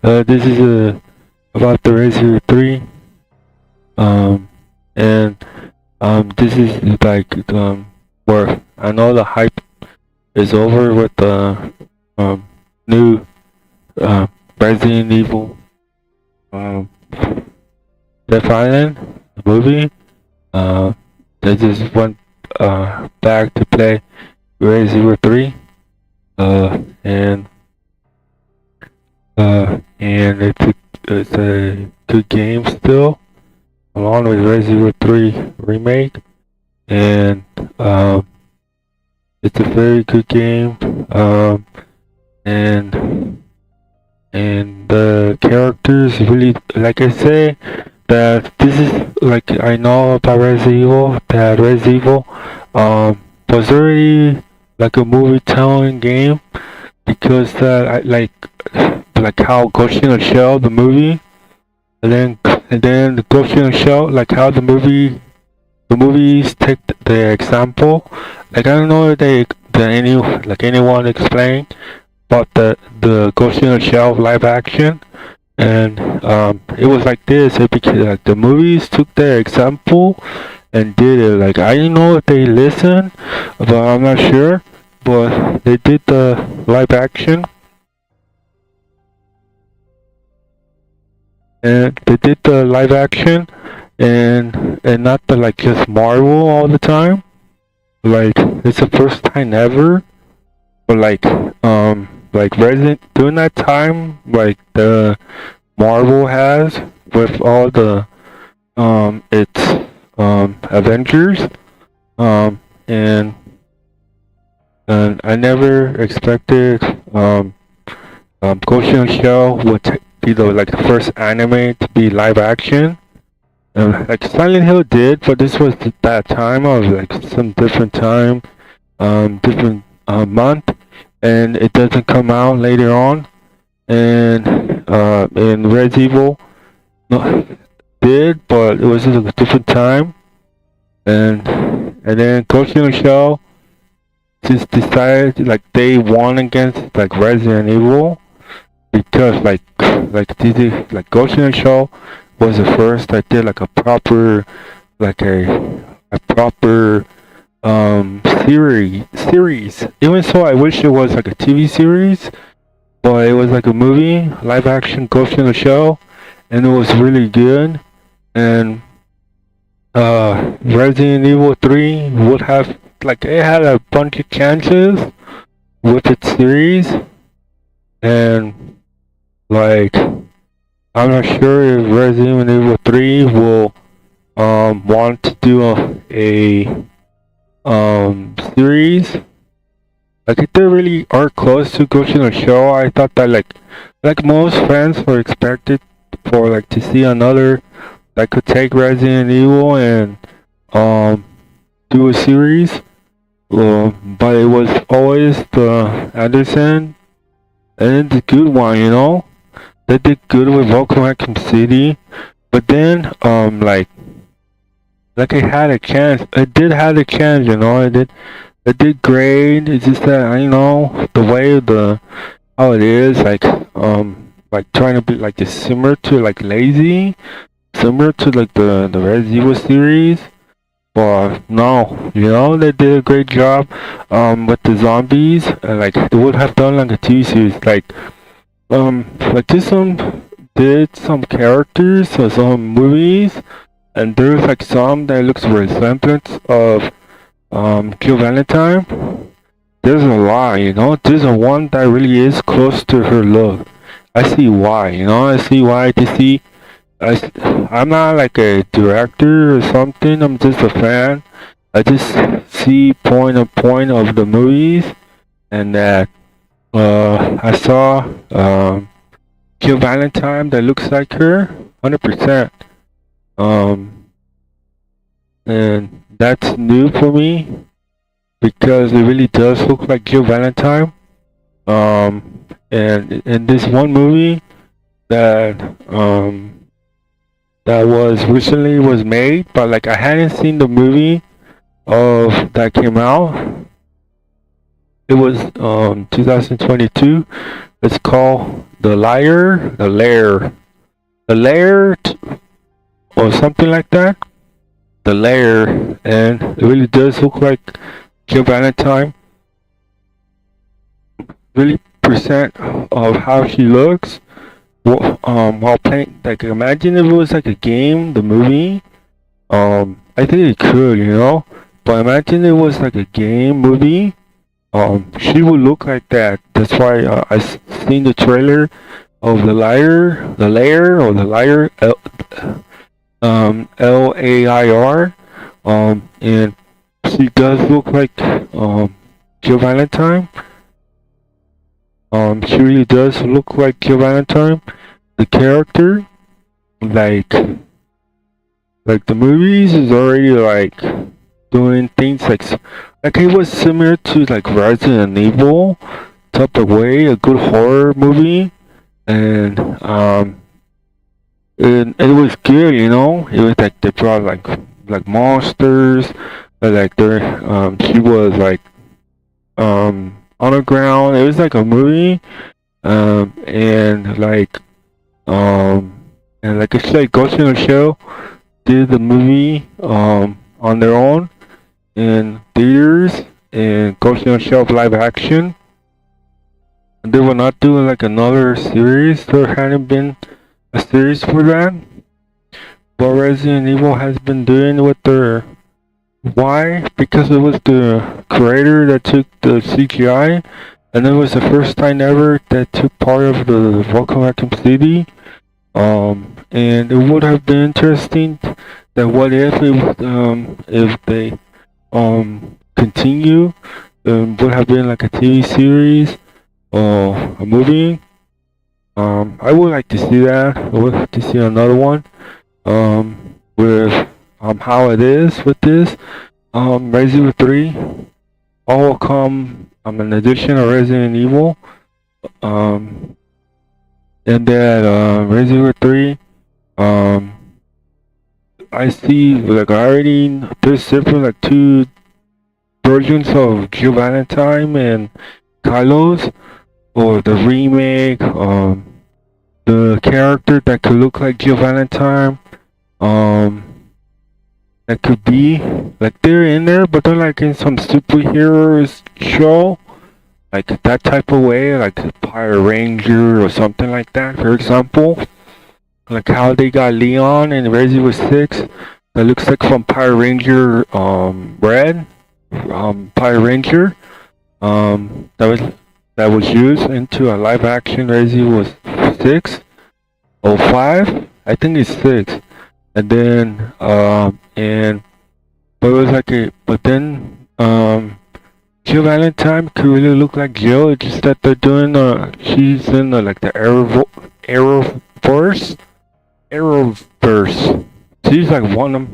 This is about the Resident 3. Um, and this is like where I know the hype is over with the new uh, Resident Evil um, Death Island movie. Uh, they just went back to play Resident Evil 3. And it's a good game still, along with Resident Evil 3 remake, and it's a very good game. And the characters really, like I say, that this is like I know about Resident Evil, that Resident Evil was already like a movie telling game because I like how Ghost in the Shell the movie, and then the Ghost in the Shell, like how the movies take the example. Like I don't know if anyone explain about the Ghost in the Shell live action, and it was like this. It became like the movies took their example and did it. Like I don't know if they listened, but I'm not sure. But they did the live action, and they did the live action, and not the like just Marvel all the time. Like it's the first time ever. But like Resident during that time, like the Marvel has with all the its Avengers, um and and I never expected Ghost in the Shell would be the first anime to be live action. Like Silent Hill did, but this was that time of like some different time, different month, and it doesn't come out later on. And Red Evil did, but it was just a different time. And then Ghost in the Shell just decided like they won against like Resident Evil because like Ghost in the Shell was the first that did like a proper like a proper series. Even so, I wish it was like a TV series, but it was like a movie, live action Ghost in the Shell, and it was really good. And Resident Evil 3 would have like it had a bunch of chances with its series, and like I'm not sure if Resident Evil 3 will want to do a series. Like if they really are close to Ghost in the Shell, I thought that like most fans were expected for like to see another that could take Resident Evil and do a series. But it was always the Anderson, and it's a good one, you know. They did good with Welcome Raccoon City, but then like I had a chance. I did have a chance, you know. I did great. It's just that I know the way how it is, like trying to be like just similar to like lazy, similar to like the Resident Evil series. But no, you know they did a great job with the zombies. Like they would have done like a TV series, like did some characters or some movies, and there's like some that looks resemblance of Jill Valentine. There's a lot, you know. There's a one that really is close to her look. I see why, you know. I see why. To see, I'm not like a director or something. I'm just a fan. I just see point of the movies, and that I saw Jill Valentine that looks like her, 100%. Um, and that's new for me because it really does look like Jill Valentine. And in this one movie that that was recently was made, but like I hadn't seen the movie of that came out, It was 2022. It's called The Lair, or something like that. The Lair, and it really does look like Jill Valentine. Really percent of how she looks. While playing, like imagine if it was like a game, the movie. I think it could, but imagine it was like a game movie. She would look like that. That's why I seen the trailer of the Lair, or the Liar, Lair, and she does look like Jill Valentine. She really does look like Jill Valentine. The character, like the movies, is already like doing things like it was similar to like Resident Evil type of way, a good horror movie, and it was good, It was like they brought like monsters, but like she was like underground. It was like a movie, and like it's like Ghost in the Shell did the movie on their own in theaters, and Ghost in the Shell live action. And they were not doing like another series. There hadn't been a series for that. What Resident Evil has been doing with their why? Because it was the creator that took the CGI, and it was the first time ever that took part of the Welcome Raccoon City. And it would have been interesting that what if they continue, would have been like a TV series or a movie. I would like to see that. I would like to see another one. With how it is with this. Resident Evil 3 all come an addition of Resident Evil. And that Resident Evil 3, I see like already there's different like two versions of Jill Valentine and Carlos, or the remake, the character that could look like Jill Valentine, that could be like they're in there, but they're like in some superheroes show, like that type of way, like Power Ranger or something like that. For example, like how they got Leon in Resident Evil 6, that looks like from Power Ranger, Red, Power Ranger, that was used into a live action Resident Evil 6 or 5. I think it's 6. And then but it was like but then Jill Valentine could really look like Jill. It's just that they're doing she's in like the Arrowverse. She's like one of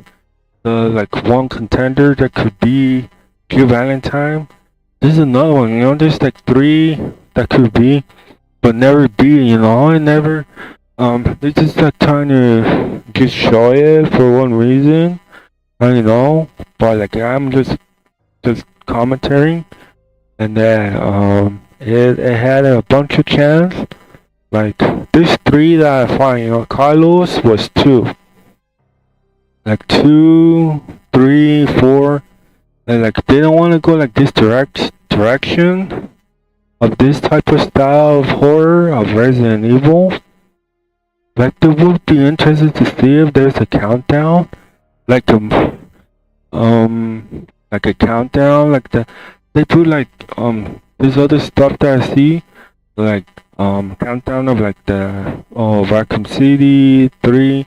the one contender that could be Jill Valentine. There's another one, there's like 3 that could be, but never be, and never. They just not trying to just show it for one reason, but like I'm just commentating, and that it had a bunch of chance. Like there's 3 that I find, Carlos was 2, like 2, 3, 4, and like they don't want to go like this direction of this type of style of horror of Resident Evil. Like it would be interesting to see if there's a countdown, like a countdown, like they put like there's other stuff that I see, like countdown of like the Raccoon City 3,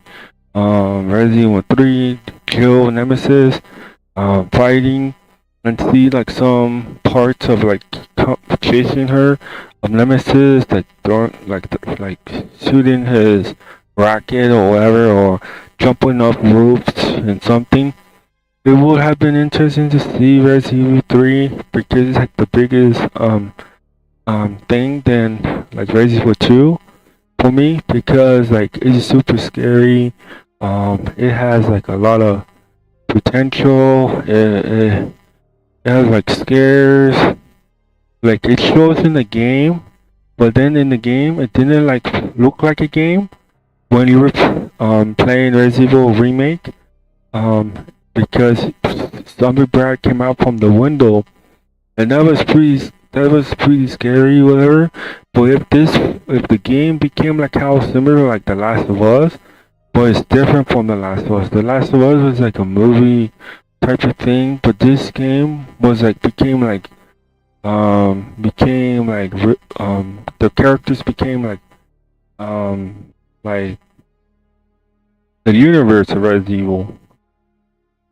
Resident Evil 3, Kill Nemesis, fighting, and see like some parts of like chasing her, of Nemesis, like throwing like shooting his rocket or whatever, or jumping up roofs and something. It would have been interesting to see Resident Evil 3 because it's like the biggest thing than like Resident Evil 2 for me, because like it's super scary. It has like a lot of potential. It has like scares. like it shows in the game, but then in the game it didn't like look like a game when you were playing Resident Evil Remake. Because Zombie Brad came out from the window, and that was pretty scary, whatever. But if the game became like how similar like The Last of Us, but it's different from The Last of Us. The Last of Us was like a movie type of thing, but this game was like the characters became like the universe of Resident Evil.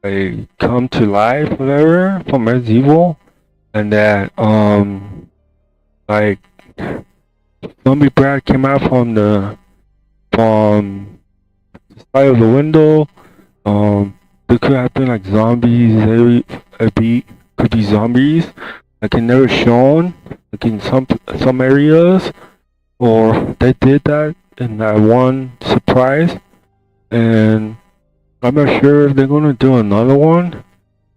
They come to life, whatever, from Resident Evil, and that like Zombie Brad came out from the side of the window. There could have been like zombies. Could be zombies. Like it never shown. Like in some areas, or they did that in that one surprise, and I'm not sure if they're gonna do another one.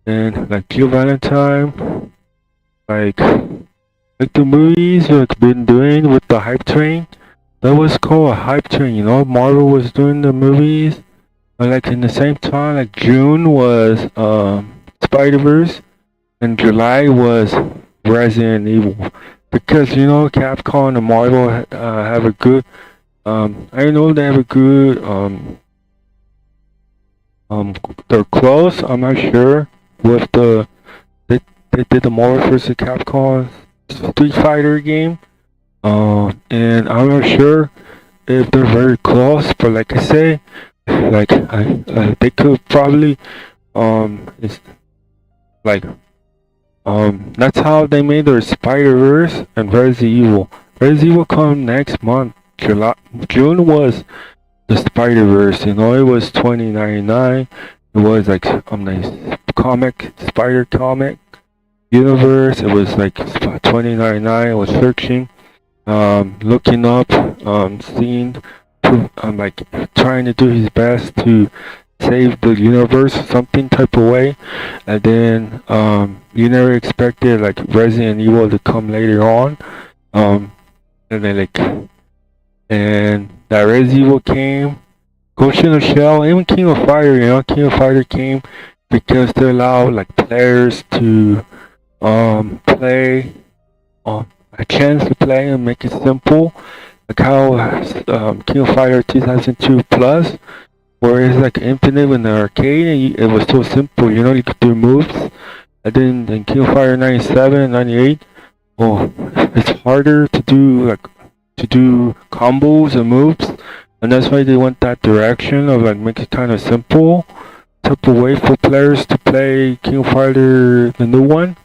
And like Jill Valentine, like the movies like been doing with the hype train. That was called a hype train, you know. Marvel was doing the movies, but like in the same time, like June was Spider-Verse, and July was Resident Evil. Because you know Capcom and Marvel have a good I know they have a good they're close. I'm not sure with they did the Marvel vs. Capcom Street Fighter game. And I'm not sure if they're very close, but like I say, they could probably it's like that's how they made their Spider-Verse and Resident Evil. Resident Evil come next month. June was the Spider-Verse, you know. It was $20.99. It was like nice comic Spider comic universe. It was like $20.99. I was searching, looking up, seeing, like trying to do his best to save the universe something type of way. And then you never expected like Resident Evil to come later on. And then and that Resident Evil came, Ghost in the Shell, even King of Fire, you know. King of Fire came because they allow like players to play a chance to play and make it simple, like how King of Fire 2002 Plus, where it's like infinite in the arcade, and it was so simple, you know. You could do moves. And then in King of Fire 97 and 98, well, it's harder to do combos and moves, and that's why they went that direction of like make it kind of simple type of way for players to play King of Fighter, the new one.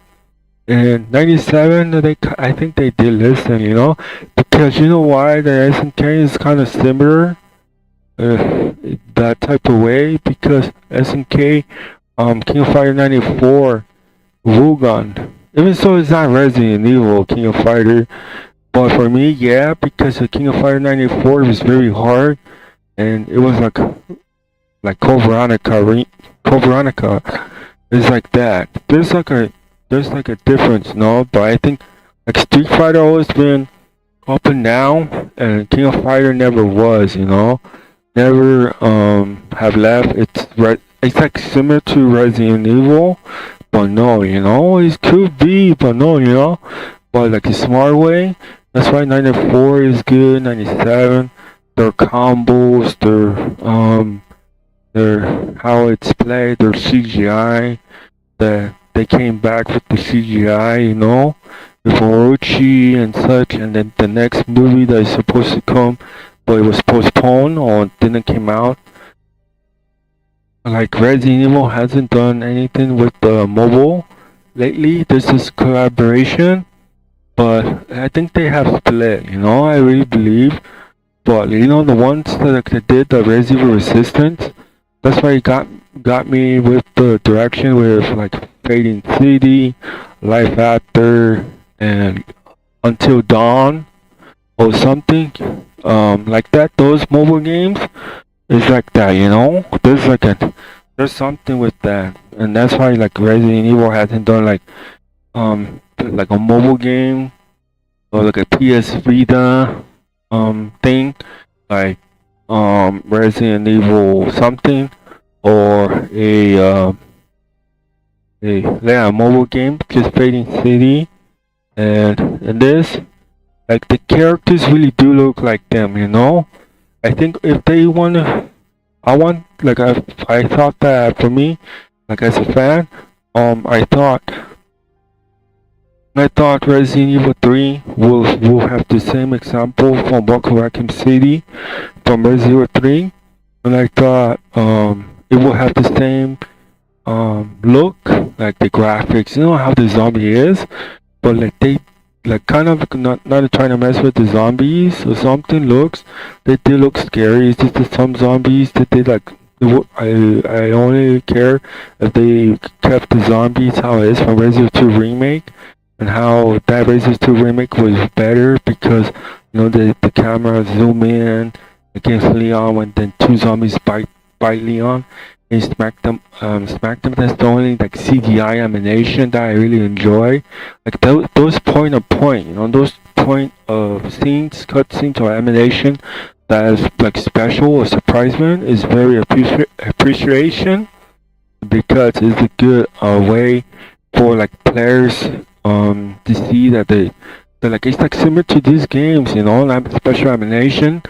And 97, I think they did listen, you know, because you know why the SNK is kind of similar, that type of way, because SNK, King of Fighter 94, Wugan, even so it's not Resident Evil King of Fighter, but for me, yeah, because the King of Fighter 94 was very hard, and it was like Code Veronica is like that. There's like a difference, no? But I think like Street Fighter always been up and down, and King of Fighter never was, you know. Never have left. It's like similar to Resident Evil, but no, you know. It could be, but no, you know. But like a smart way. That's why 94 is good. 97, their combos, their how it's played, their CGI. That they came back with the CGI, you know, with Orochi and such. And then the next movie that is supposed to come, but it was postponed or didn't come out. Like Resident Evil hasn't done anything with the mobile lately. This is collaboration. But I think they have split, you know, I really believe. But you know, the ones that did the Resident Evil Resistance, that's why it got me with the direction with like Fading City, Life After, and Until Dawn, or something like that. Those mobile games is like that, you know. There's something with that, and that's why like Resident Evil hasn't done like like a mobile game or like a PS Vita thing, like Resident Evil something, or a mobile game, just Fading City, and this, like the characters really do look like them, you know. I think if they wanna, I want like I thought that for me, like as a fan, I thought Resident Evil 3 will have the same example from Welcome Raccoon City from Resident Evil 3, and I thought it will have the same look, like the graphics, you know how the zombie is, but like they like kind of not trying to mess with the zombies or something. Looks they did look scary. It's just that some zombies that they like. I only care if they kept the zombies how it is from Resident Evil 2 remake, and how that Resident Evil 2 remake was better because you know the camera zoom in against Leon when then two zombies bite Leon and smack them. That's the only like CGI animation that I really enjoy. Like those point of point, you know, those point of scenes, cut scenes or animation that is like special or surprisement is very appreciation because it's a good way for like players to see that they like it's like similar to these games, you know, like special animation.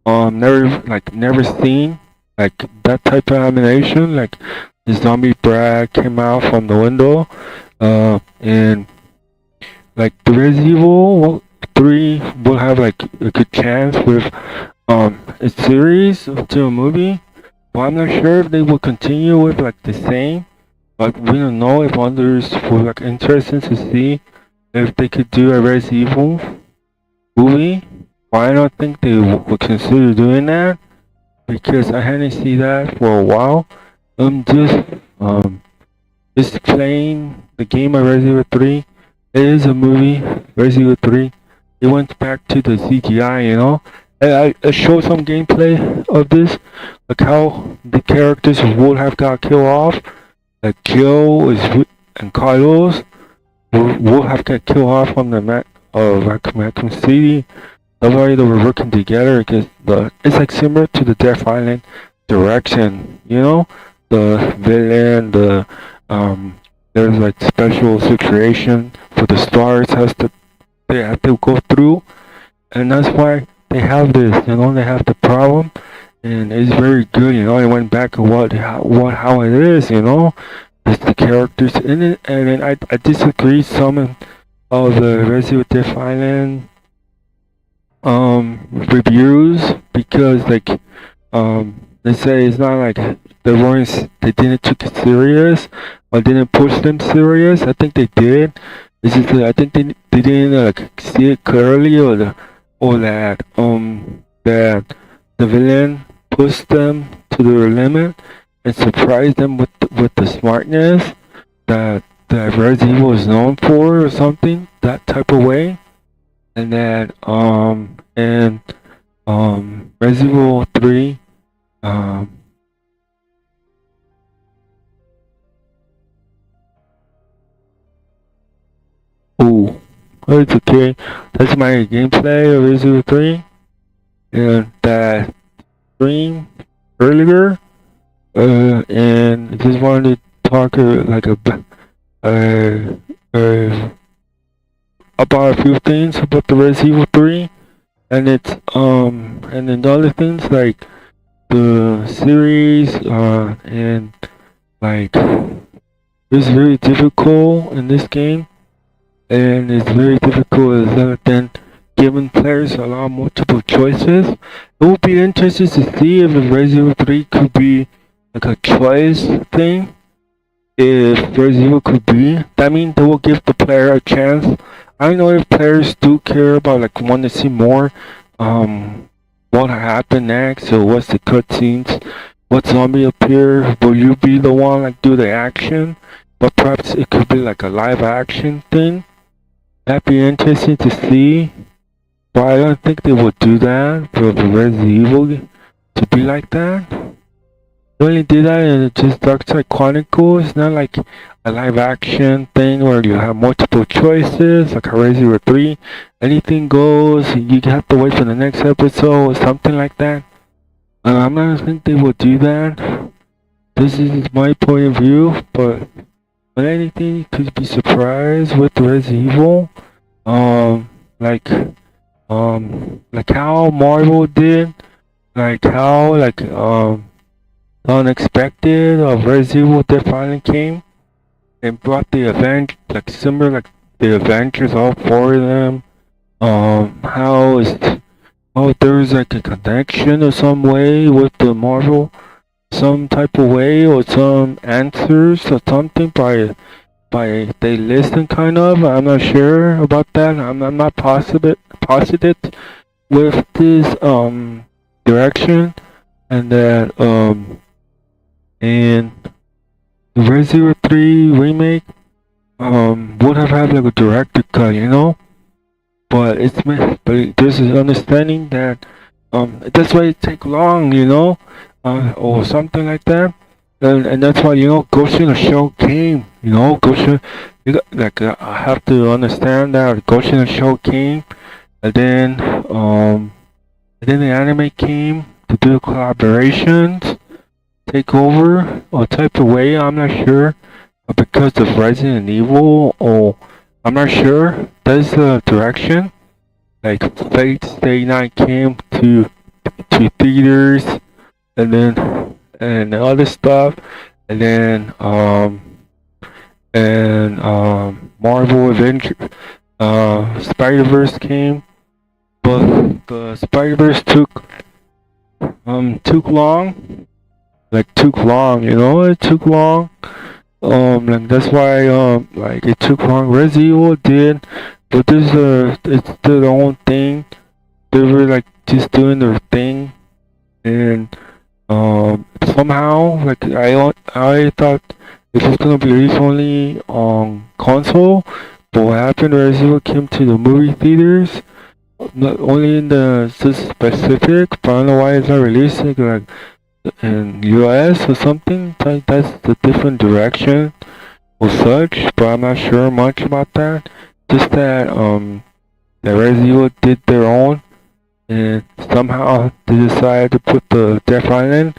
Never seen like that type of animation. Like the zombie Brad came out from the window, and like the Resident Evil 3 will have like a good chance with a series to a movie. Well, I'm not sure if they will continue with like the same. But we don't know if others were like interested to see if they could do a Resident Evil movie. Well, I don't think they would consider doing that because I hadn't seen that for a while. Just playing the game of Resident Evil 3. It is a movie, Resident Evil 3. It went back to the CGI, you know. I showed some gameplay of this, like how the characters would have got killed off. Like Joe and Carlos will have got killed off from the Raccoon City. That's why they were working together because it's like similar to the Death Island direction, you know. The villain, there's like special situation for the stars they have to go through, and that's why they have this, you know. They have the problem, and it's very good, you know. I went back and how it is, you know. It's the characters in it, and then I disagree some of the Resident Evil Death Island reviews because like they say it's not like they didn't take it serious or didn't push them serious. I think they did. It's just that I think they didn't like see it clearly or that that the villain pushed them to their limit and surprised them with the smartness that Resident Evil is known for or something, that type of way. And that Resident Evil 3 oh, it's okay. That's my gameplay of Resident Evil 3 and that stream earlier. And I just wanted to talk about a few things about the Resident Evil 3, and it's and then the other things like the series and like it's very difficult in this game, and it's very difficult as then giving players a lot of multiple choices. It will be interesting to see if Resident Evil 3 could be like a choice thing. If Resident Evil could be, that means they will give the player a chance. I don't know if players do care about like want to see more what happened next or what's the cutscenes, what zombie appear, will you be the one like do the action, but perhaps it could be like a live action thing. That'd be interesting to see, but I don't think they would do that for the Resident Evil to be like that. only did that in just Dark Side Chronicles. It's not like a live action thing where you have multiple choices, like a Resident Evil 3. Anything goes. You have to wait for the next episode or something like that. I'm not think they will do that. This is my point of view, but when anything, you could be surprised with Resident Evil. Um, like, like how Marvel did, like how, the unexpected of Resident Evil that finally came and brought the event, like similar, like the Avengers, all four of them. How is, oh, there's like a connection or some way with the Marvel, some type of way or some answers or something by they listen kind of. I'm not sure about that. I'm not positive with this direction and that and the Resident Evil 3 remake would have had like a director cut, you know? But there's this understanding that that's why it take long, you know? Or something like that. And that's why, you know, Ghost in the Shell came, you know, I have to understand that Ghost in the Shell came, and then the anime came to do collaborations, take over, or type of way, I'm not sure, because of Resident Evil, or I'm not sure, that's the direction, like Fate Stay Night came to theaters, and then and other stuff, and then Marvel Adventure Spider-Verse came, but the Spider-Verse took long, took long, you know, it took long. Like that's why like it took long. Resident Evil did, but it's their own thing. They were like just doing their thing, and somehow like I thought it was gonna be released only on console, but what happened? Resident Evil came to the movie theaters, not only in the specific, but I don't know why it's not released like in US or something. Like that's the different direction or such, but I'm not sure much about that. Just that that Resident Evil did their own, and somehow they decided to put the Death Island,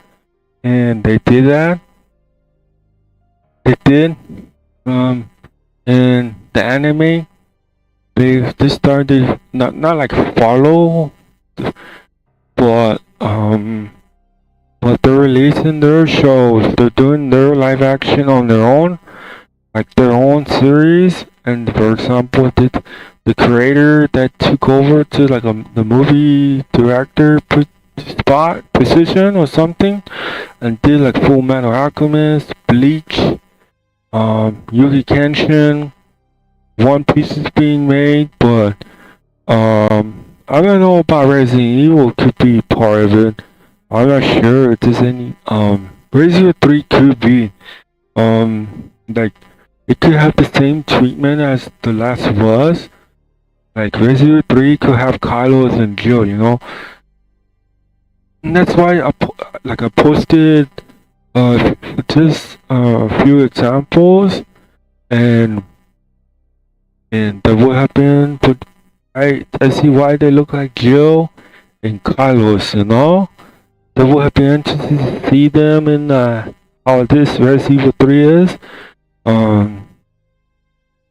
and they did that. They did. And the anime, they started not like follow, but they're releasing their shows. They're doing their live action on their own, like their own series. And for example, the creator that took over to like the movie director position or something, and did like Full Metal Alchemist, Bleach, Yugi Kenshin, One Piece is being made, but I don't know about Resident Evil could be part of it. I'm not sure if there's any Resident Evil 3 could be like it could have the same treatment as the last was. Like Resident Evil 3 could have Carlos and Jill, you know. And that's why I posted just a few examples, and that would have been, but I see why they look like Jill and Carlos, you know. That would have been interesting to see them in how this Resident Evil 3 is.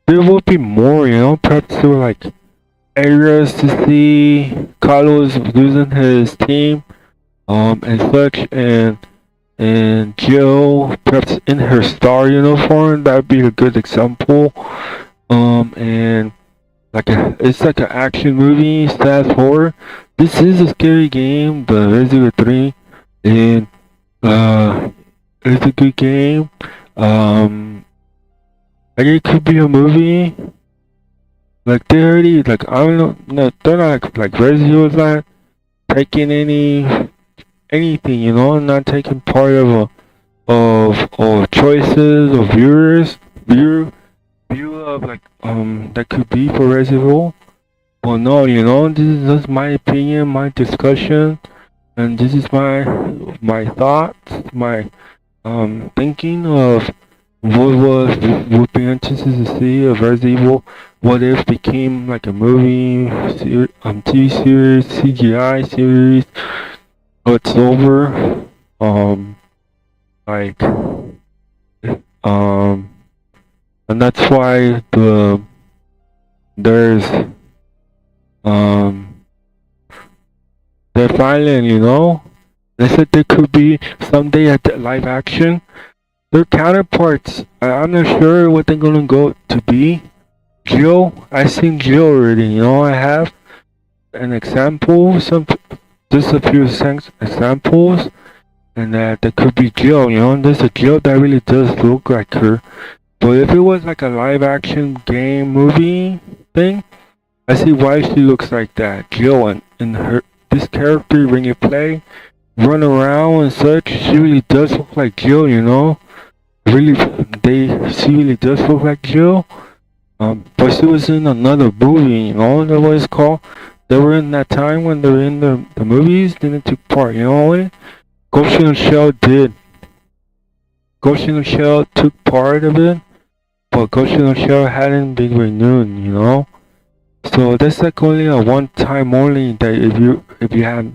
There would be more, you know. Perhaps there were like areas to see Carlos losing his team, and such, and Jill perhaps in her star uniform. That'd be a good example. And it's like an action movie slash horror. This is a scary game, the Resident Evil 3, and it's a good game. Like it could be a movie. Like they already, like I don't know, no, they're not like Resident Evil's not taking anything, you know, not taking part of choices of view of like that could be for Resident Evil. Well, no, you know, this is just my opinion, my discussion, and this is my thoughts, my thinking of would be interested to see if Resident Evil What If became like a movie, TV series, CGI series. It's over. Like um, and that's why there's um they're filing, you know. They said there could be someday a live action. Their counterparts, I'm not sure what they're gonna go to be. Jill, I seen Jill already. You know, I have an example, just a few examples, and that there could be Jill. You know, there's a Jill that really does look like her. But if it was like a live action game movie thing, I see why she looks like that. Jill and her this character when you play, run around and such, she really does look like Jill. You know, really she really does look like Jill. But she was in another movie, you know, that was called. They were in that time when they were in the movies, didn't take part, you know. Ghost in the Shell did. Ghost in the Shell took part of it, but Ghost in the Shell hadn't been renewed, you know. So that's like only a one time only that if you had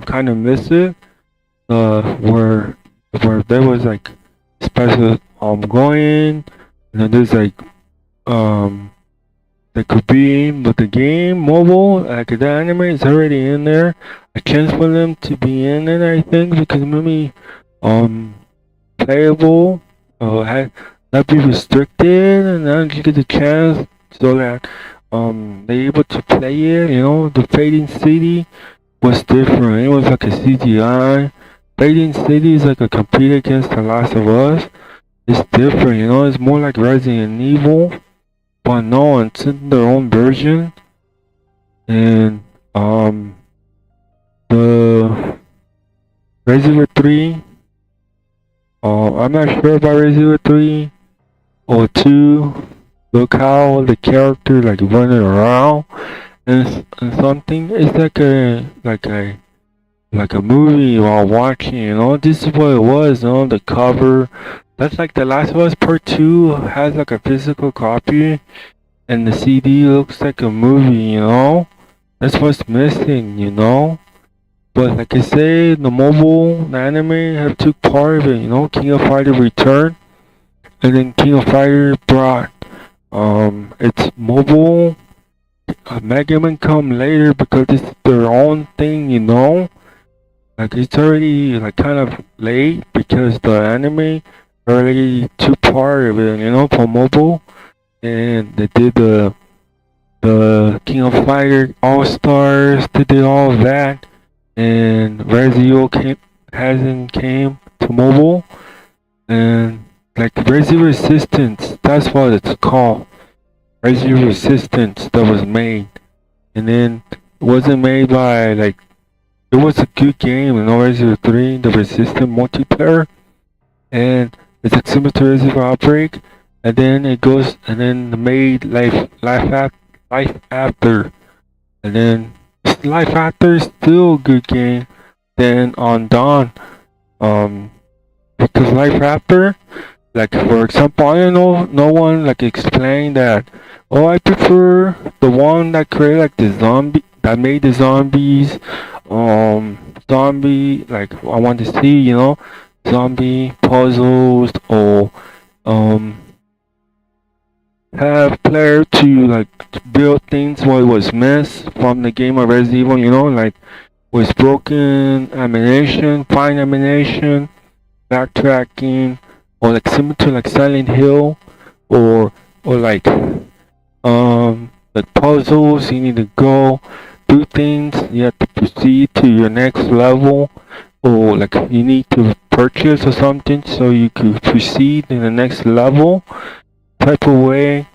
kind of missed it, where there was like special going, and then there's like that could be, but the game mobile like the anime is already in there. A chance for them to be in it, I think, because maybe playable had not be restricted, and then you get the chance so that they able to play it. You know, the Fading City was different. It was like a CGI. Fading City is like a compete against The Last of Us. It's different, you know. It's more like Resident Evil. But no, it's in their own version, and the Resident 3. I'm not sure about Resident 3 or 2. Look how the character like running around and something. It's like a movie while watching. You know, this is what it was. You know, the cover. That's like The Last of Us Part 2 has like a physical copy, and the CD looks like a movie, you know? That's what's missing, you know? But like I say, the mobile, the anime have took part of it, you know? King of Fighter Return, and then King of Fighter brought, it's mobile. Mega Man come later because it's their own thing, you know? Like it's already like kind of late because the anime already took part of it, you know, for mobile, and they did the King of Fighter All Stars. They did all of that, and Resident hasn't came to mobile, and like Resident Resistance, that's what it's called. Resident Resistance that was made, and then it wasn't made by like it was a good game, you know, Resident 3, the Resistance multiplayer, and it's like similar to Resident Outbreak, and then it goes and then made life after, and then life after is still a good game. Then on Dawn, because life after, like for example, I don't know, no one like explained that. Oh, I prefer the one that created like the zombie that made the zombies, zombie like I want to see, you know, zombie puzzles or have player to like build things what was missed from the game of Resident Evil, you know, like was broken ammunition, find ammunition, backtracking, or like similar to like Silent Hill, or like puzzles. You need to go do things. You have to proceed to your next level, or like you need to purchase or something so you could proceed in the next level type of way.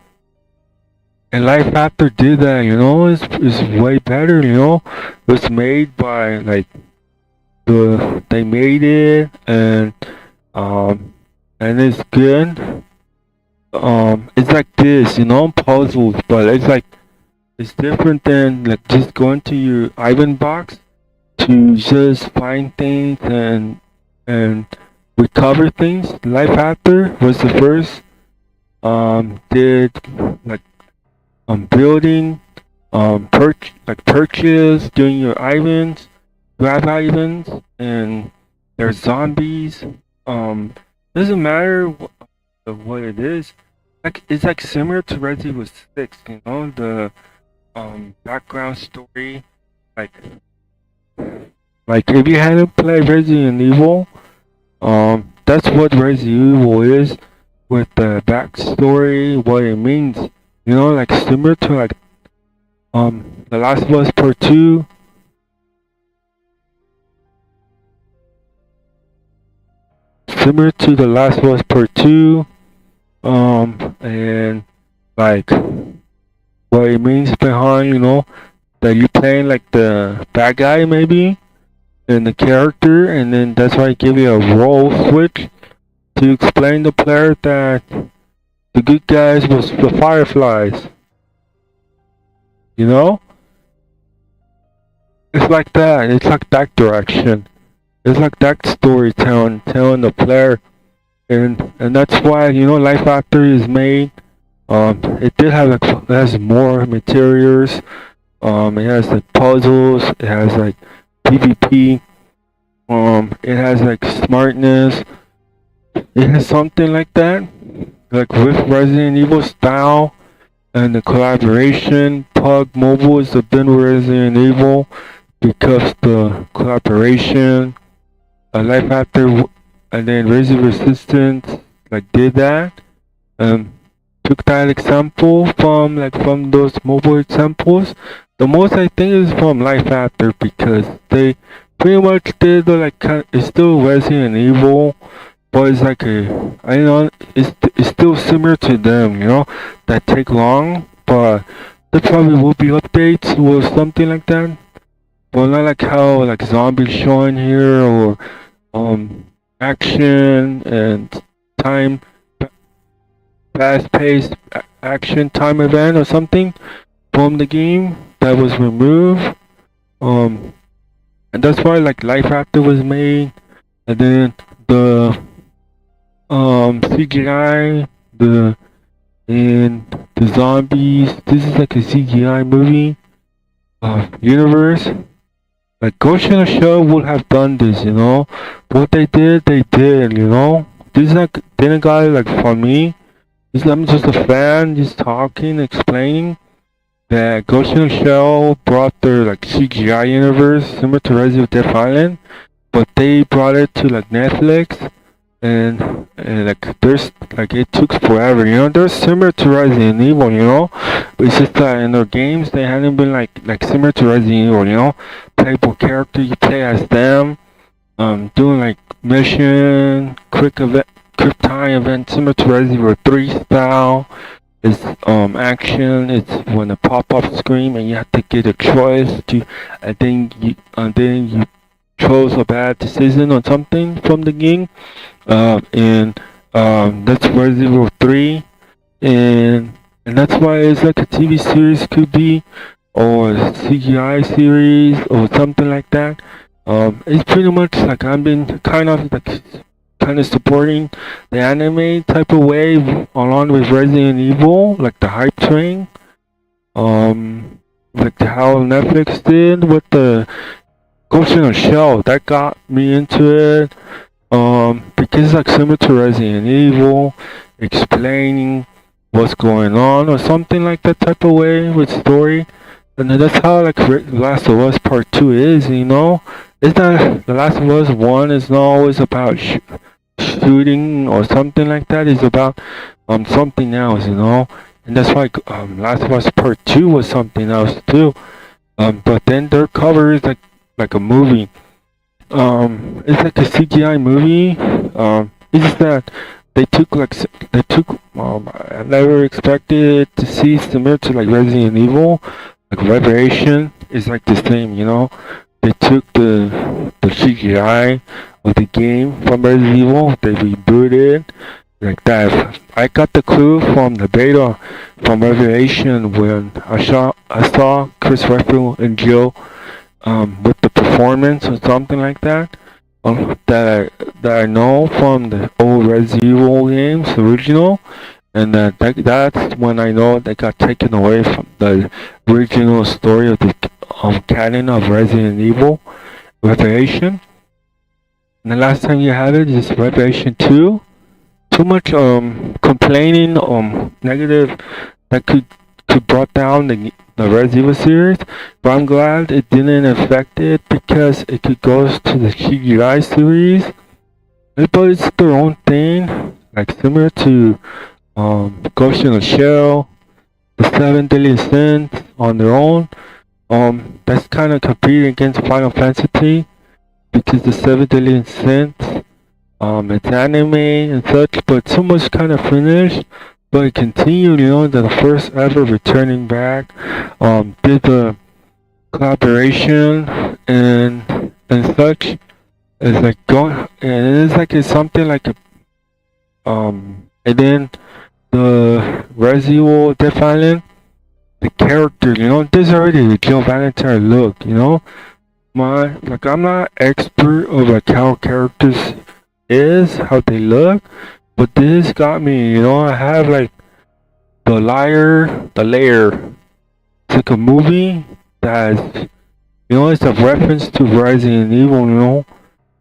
And Life After did that, you know, is way better, you know. It was made by like they made it, and it's good. It's like this, you know, puzzles, but it's like it's different than like just going to your Ivan box to just find things and recover things. Life After was the first. Did like building, purchase, doing your items, grab items, and there's zombies. Doesn't matter what it is. Like it's like similar to Resident Evil 6. You know the background story. Like if you hadn't played Resident Evil, that's what Resident Evil is with the backstory, what it means. You know, like similar to like The Last of Us Part 2. Similar to The Last of Us Part 2. And like what it means behind, you know, that you're playing like the bad guy maybe in the character, and then that's why I give you a role switch to explain the player that the good guys was the Fireflies. You know? It's like that. It's like that direction. It's like that storytelling, telling the player, and that's why, you know, Life After is made. It did have like, it has more materials. It has like puzzles. It has like PvP. It has like smartness. It has something like that, like with Resident Evil style and the collaboration. Pug Mobile is the been Resident Evil because the collaboration. Life After, and then Resident Resistance like did that. Took that example from those mobile examples. The most I think is from Life After because they pretty much did the it's still Resident Evil, but it's like it's still similar to them, you know, that take long, but there probably will be updates or something like that. But not like how like zombies showing here or action and time, fast-paced action time event or something from the game that was removed. And that's why like Life After was made, and then the CGI, and the zombies. This is like a CGI movie universe. Like Ghost in the Shell would have done this, you know. What they did, you know. This is like didn't got it like for me. I'm just a fan, just talking, explaining that Ghost in the Shell brought their like CGI universe similar to Resident Evil Dead Island, but they brought it to like Netflix, and like there's like it took forever, you know. They're similar to Resident Evil, you know, but it's just that in their games they hadn't been like similar to Resident Evil, you know. Playable character, you play as them, doing like mission, quick time event similar to Resident Evil 3 style. It's action. It's when a pop-up screen and you have to get a choice to, and then you chose a bad decision or something from the game. And that's Resident Evil 3, and that's why it's like a TV series could be, or a CGI series or something like that. It's pretty much like I've been kind of supporting the anime type of way along with Resident Evil, like the hype train. Like how Netflix did with the Ghost in the Shell, that got me into it. Because it's like similar to Resident Evil, explaining what's going on or something like that type of way with story. And that's how like Last of Us Part 2 is, you know. It's not The Last of Us 1 is not always about shooting or something like that. It's about something else, you know. And that's why Last of Us Part 2 was something else too. But then their cover is like a movie. It's like a CGI movie. It's just that they took I never expected to see similar to like Resident Evil. Like Revelation is like the same, you know. They took the CGI of the game from Resident Evil, they rebooted like that. I got the clue from the beta from Revelation when I saw Chris Redfield and Jill with the performance or something like that. that I know from the old Resident Evil games, original, and that's when I know they got taken away from the original story of the canon of Resident Evil Revelation. And the last time you had it is Revelation 2. Too much complaining negative that could brought down the Resident Evil series, but I'm glad it didn't affect it because it could go to the CGI series. But it's their own thing, like similar to Ghost in the Shell, the Seven Deadly Sins on their own. That's kind of competing against Final Fantasy because the Seven Deadly Sins, it's anime and such, but it's almost kind of finished. But it continued, the first ever returning back, did the collaboration and such. It's like going, and it's like it's something like a, and then the Resident Evil Death Island, the character, there's already the Jill Valentine look, I'm not expert of like how characters is, how they look, but this got me, I have like the Lair. It's like a movie that's, it's a reference to Resident Evil,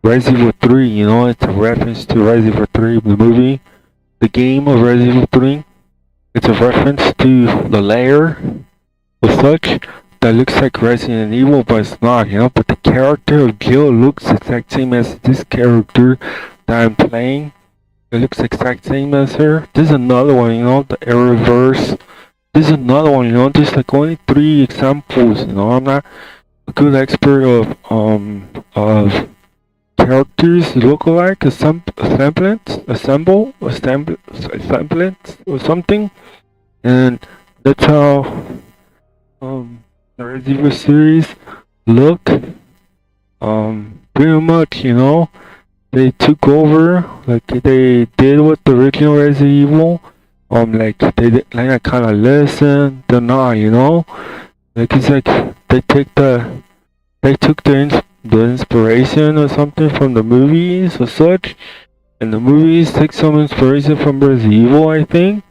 Resident Evil 3, it's a reference to Resident Evil 3, the movie, the game of Resident Evil 3. It's a reference to the Lair or such that looks like Resident Evil, but it's not, but the character of Jill looks the exact same as this character that I'm playing. It looks the exact same as her. There's another one, the Arrowverse. There's another one, there's like only 3 examples, I'm not a good expert of characters look alike, a semblance or something, and that's how the Resident Evil series look. Pretty much, they took over like they did with the original Resident Evil. Like they did, like I kind of listen, they're not, like it's like they took the inspiration or something from the movies or such, and the movies take some inspiration from Resident Evil, I think.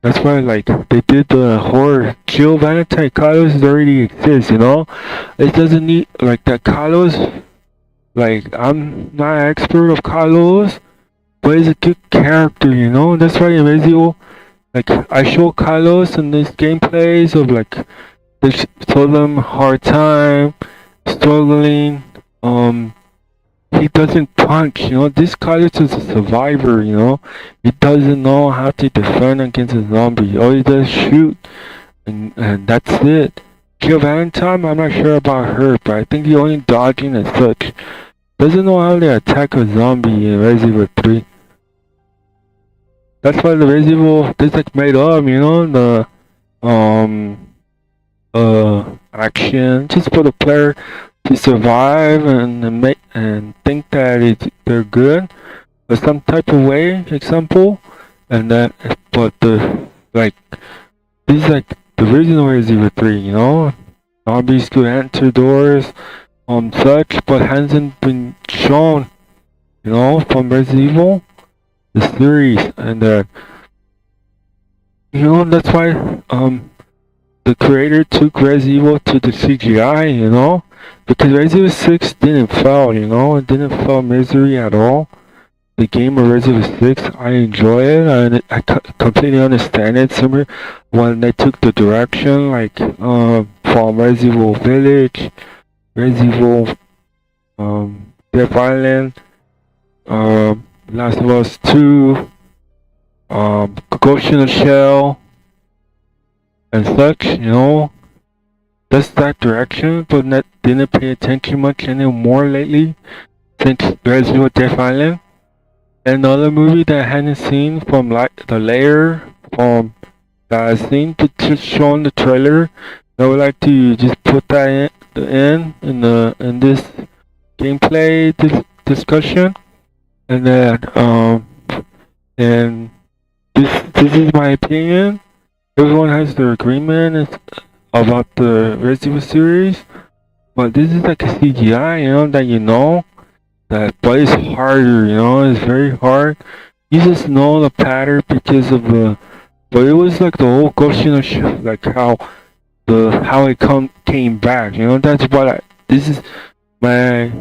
That's why, like, they did the horror. Jill Valentine Carlos already exists, It doesn't need, like, that Carlos, like, I'm not an expert of Carlos, but he's a good character, That's why in Resident Evil, like, I show Carlos in these gameplays of, like, they show them hard time, struggling, he doesn't punch, this Carlos is a survivor, he doesn't know how to defend against a zombie, all he does is shoot, and that's it. Jill Valentine, I'm not sure about her, but I think he only dodging and such. Doesn't know how to attack a zombie in Resident Evil 3. That's why the Resident Evil is like made up, the action just for the player to survive and make and think that they're good or some type of way, example, and that. But this is like the original Resident Evil 3, zombies could enter doors, such, but hasn't been shown, from Resident Evil, the series, and that's why the creator took Resident Evil to the CGI, because Resident Evil 6 didn't fail, it didn't fail misery at all. The game of Resident Evil 6, I enjoy it, and I completely understand it. Similar when they took the direction, like, from Resident Evil Village, Resident Evil, Death Island, Last of Us 2, Ghost in the Shell, and such, that's that direction, but didn't pay attention much anymore lately since Resident Evil Death Island. Another movie that I hadn't seen from the Lair, that I've seen just shown the trailer. I would like to just put that in this gameplay discussion, and then and this is my opinion. Everyone has their agreement about the Resident Evil series, but this is like a CGI, that but it's harder, it's very hard. You just know the pattern because of the, but it was like the whole question of like how it came back, that's this is my,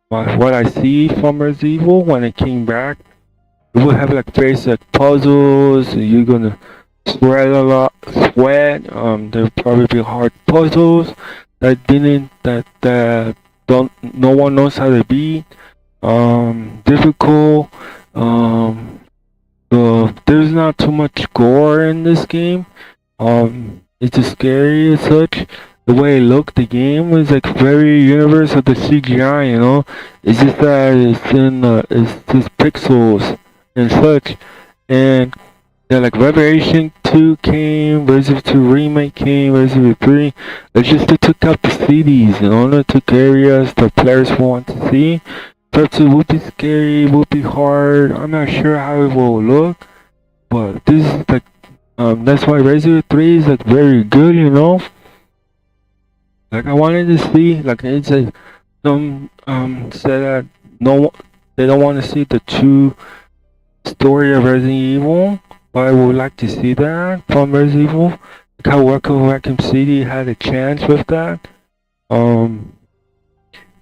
what I see from Resident Evil when it came back. It would have like face like puzzles, you're gonna sweat a lot, there'll probably be hard puzzles that don't, no one knows how to beat, difficult, there's not too much gore in this game, it's just scary as such. The way it looked, the game was like very universe of the CGI, it's just that it's just pixels and such, and yeah, like Revelation 2 came, Resident Evil 2 Remake came, Resident Evil 3. It's just they took out the cities, they took areas the players want to see. Part 2 would be scary, would be hard. I'm not sure how it will look, but this is like, that's why Resident Evil 3 is like very good, Like I wanted to see, like it's like some said that no, they don't want to see the true story of Resident Evil. But I would like to see that from Resident Evil. Like how Raccoon City had a chance with that. Um,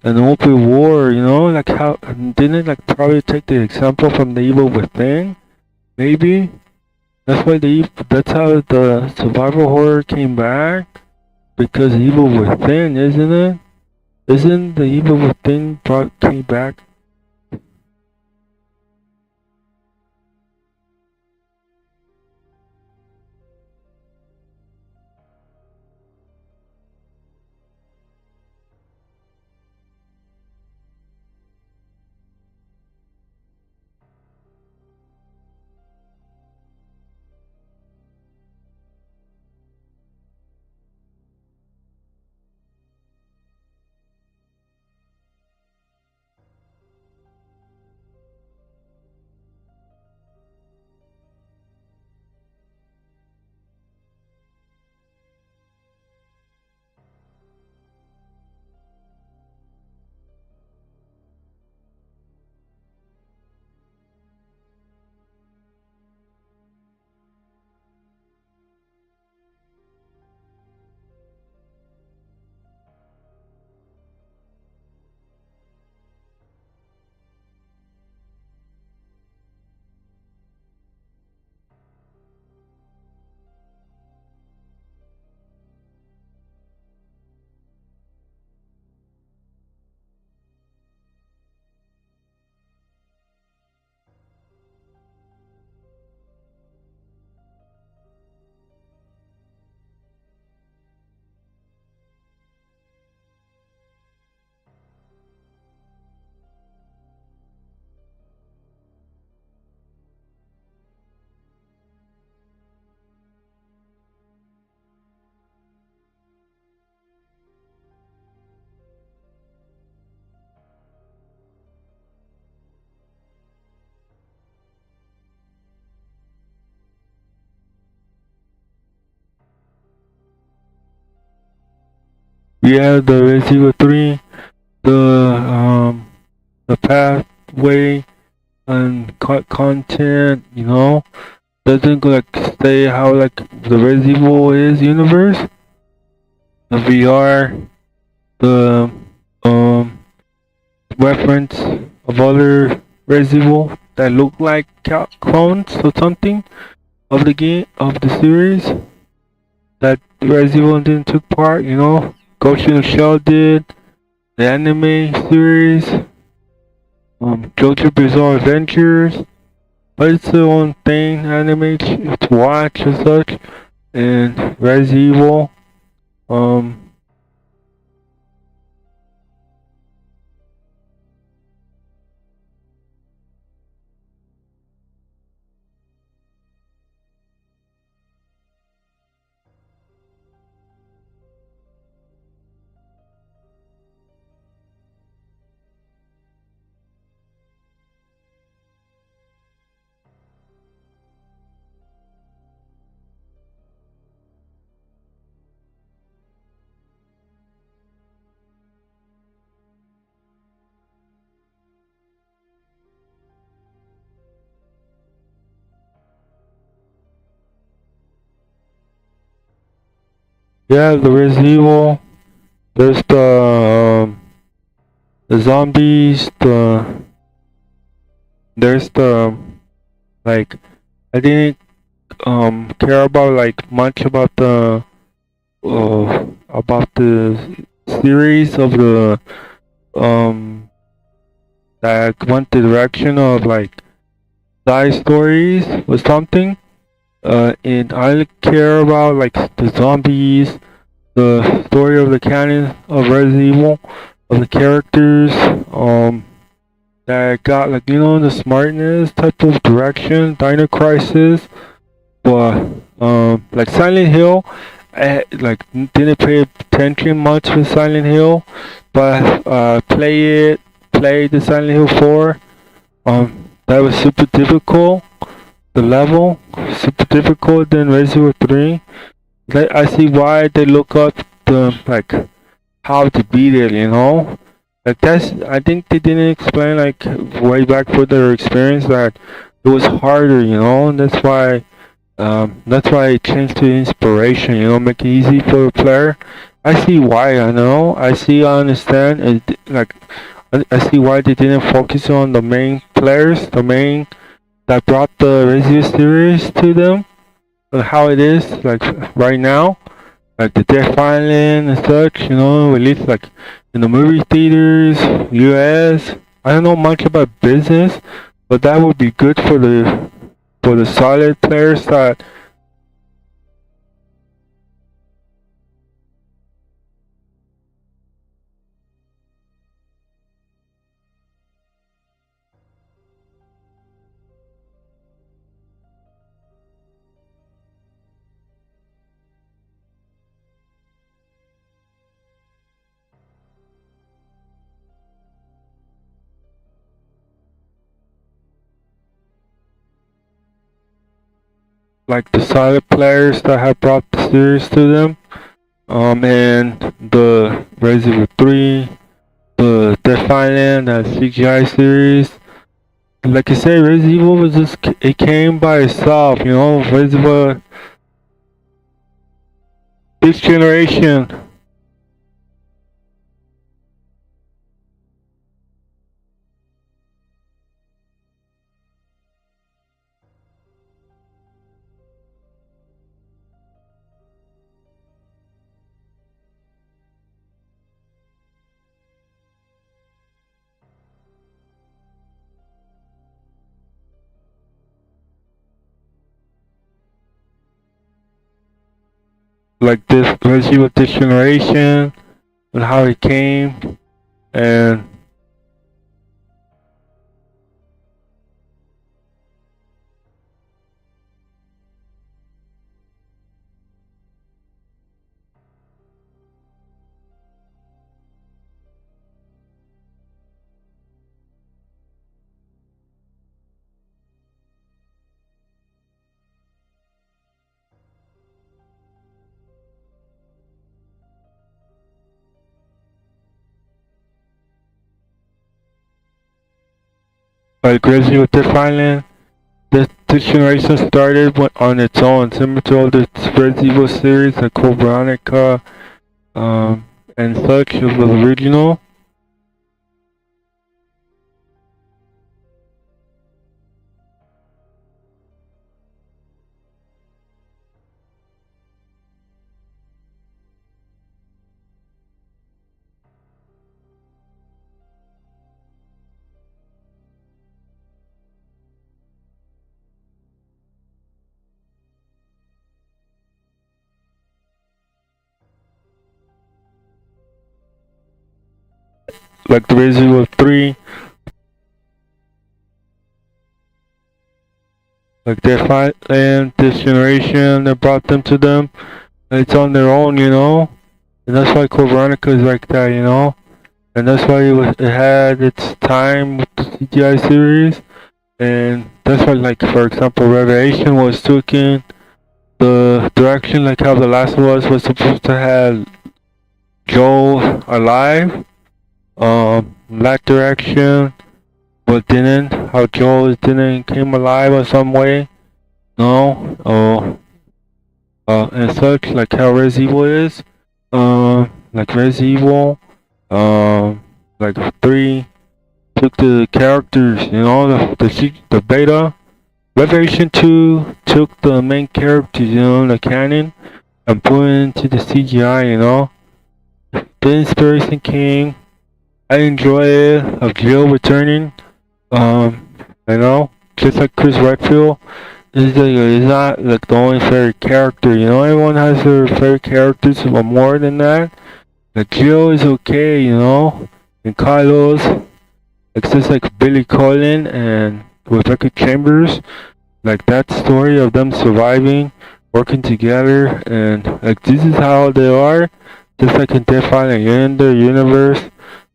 an open war, like how didn't it like probably take the example from the Evil Within? Maybe that's how the survival horror came back because Evil Within, isn't it? Isn't the Evil Within came back? Yeah, the Resident Evil 3, the pathway and content, doesn't like stay how like the Resident Evil is universe. The VR, the um reference of other Resident Evil that look like clones or something of the game of the series that Resident Evil didn't took part. Ghost in the Shell did the anime series, JoJo Bizarre Adventures. But it's their own thing, anime to watch and such, and Resident Evil. Um, Yeah, the Resident Evil. There's the zombies. There's the like. I didn't care about like much about the series of the um that went the direction of like side stories or something. And I care about like the zombies, the story of the canon of Resident Evil, of the characters, that got like the smartness type of direction, Dino Crisis, but like Silent Hill, I like didn't pay attention much to Silent Hill, but play the Silent Hill 4. That was super difficult. The level super difficult than Resident Evil 3. I see why they look up the like how to beat it. Like I think they didn't explain like way back for their experience that it was harder. And that's why it changed to inspiration. Make it easy for the player. I see why. I know. I understand. And like I see why they didn't focus on the main players, the main that brought the Resident Evil series to them, and how it is like right now, like the Death Island and such. Released like in the movie theaters, U.S. I don't know much about business, but that would be good for the solid players that like the solid players that have brought the series to them. And the Resident Evil 3, the Death Island, that CGI series. Like I say, Resident Evil was it came by itself. Resident Evil this generation. Like this Resident Evil this generation and how it came, and like Resident Evil Death Island. This generation started on its own, similar to all the Resident Evil series, like Code Veronica, and such. It was original. Like the Resident Evil 3, like Death Island, this generation that brought them to them. And it's on their own, and that's why Code Veronica is like that, and that's why it had its time with the CGI series, and that's why, like for example, Revelation was taking the direction like how The Last of Us was supposed to have Joel alive, that direction, but didn't. How Joel didn't came alive in some way. No, and such, like how Resident Evil is. Like Resident Evil, like 3 took the characters, the beta. Revelation 2 took the main characters, the canon, and put it into the CGI, The inspiration came. I enjoy it of Jill returning. Um, just like Chris Redfield. Is not like the only favorite character, Everyone has their favorite characters, but more than that, like Jill is okay, And Carlos, it's just like Billy Cullen and Rebecca Chambers, like that story of them surviving, working together, and like this is how they are, just like in Death Island, in their universe.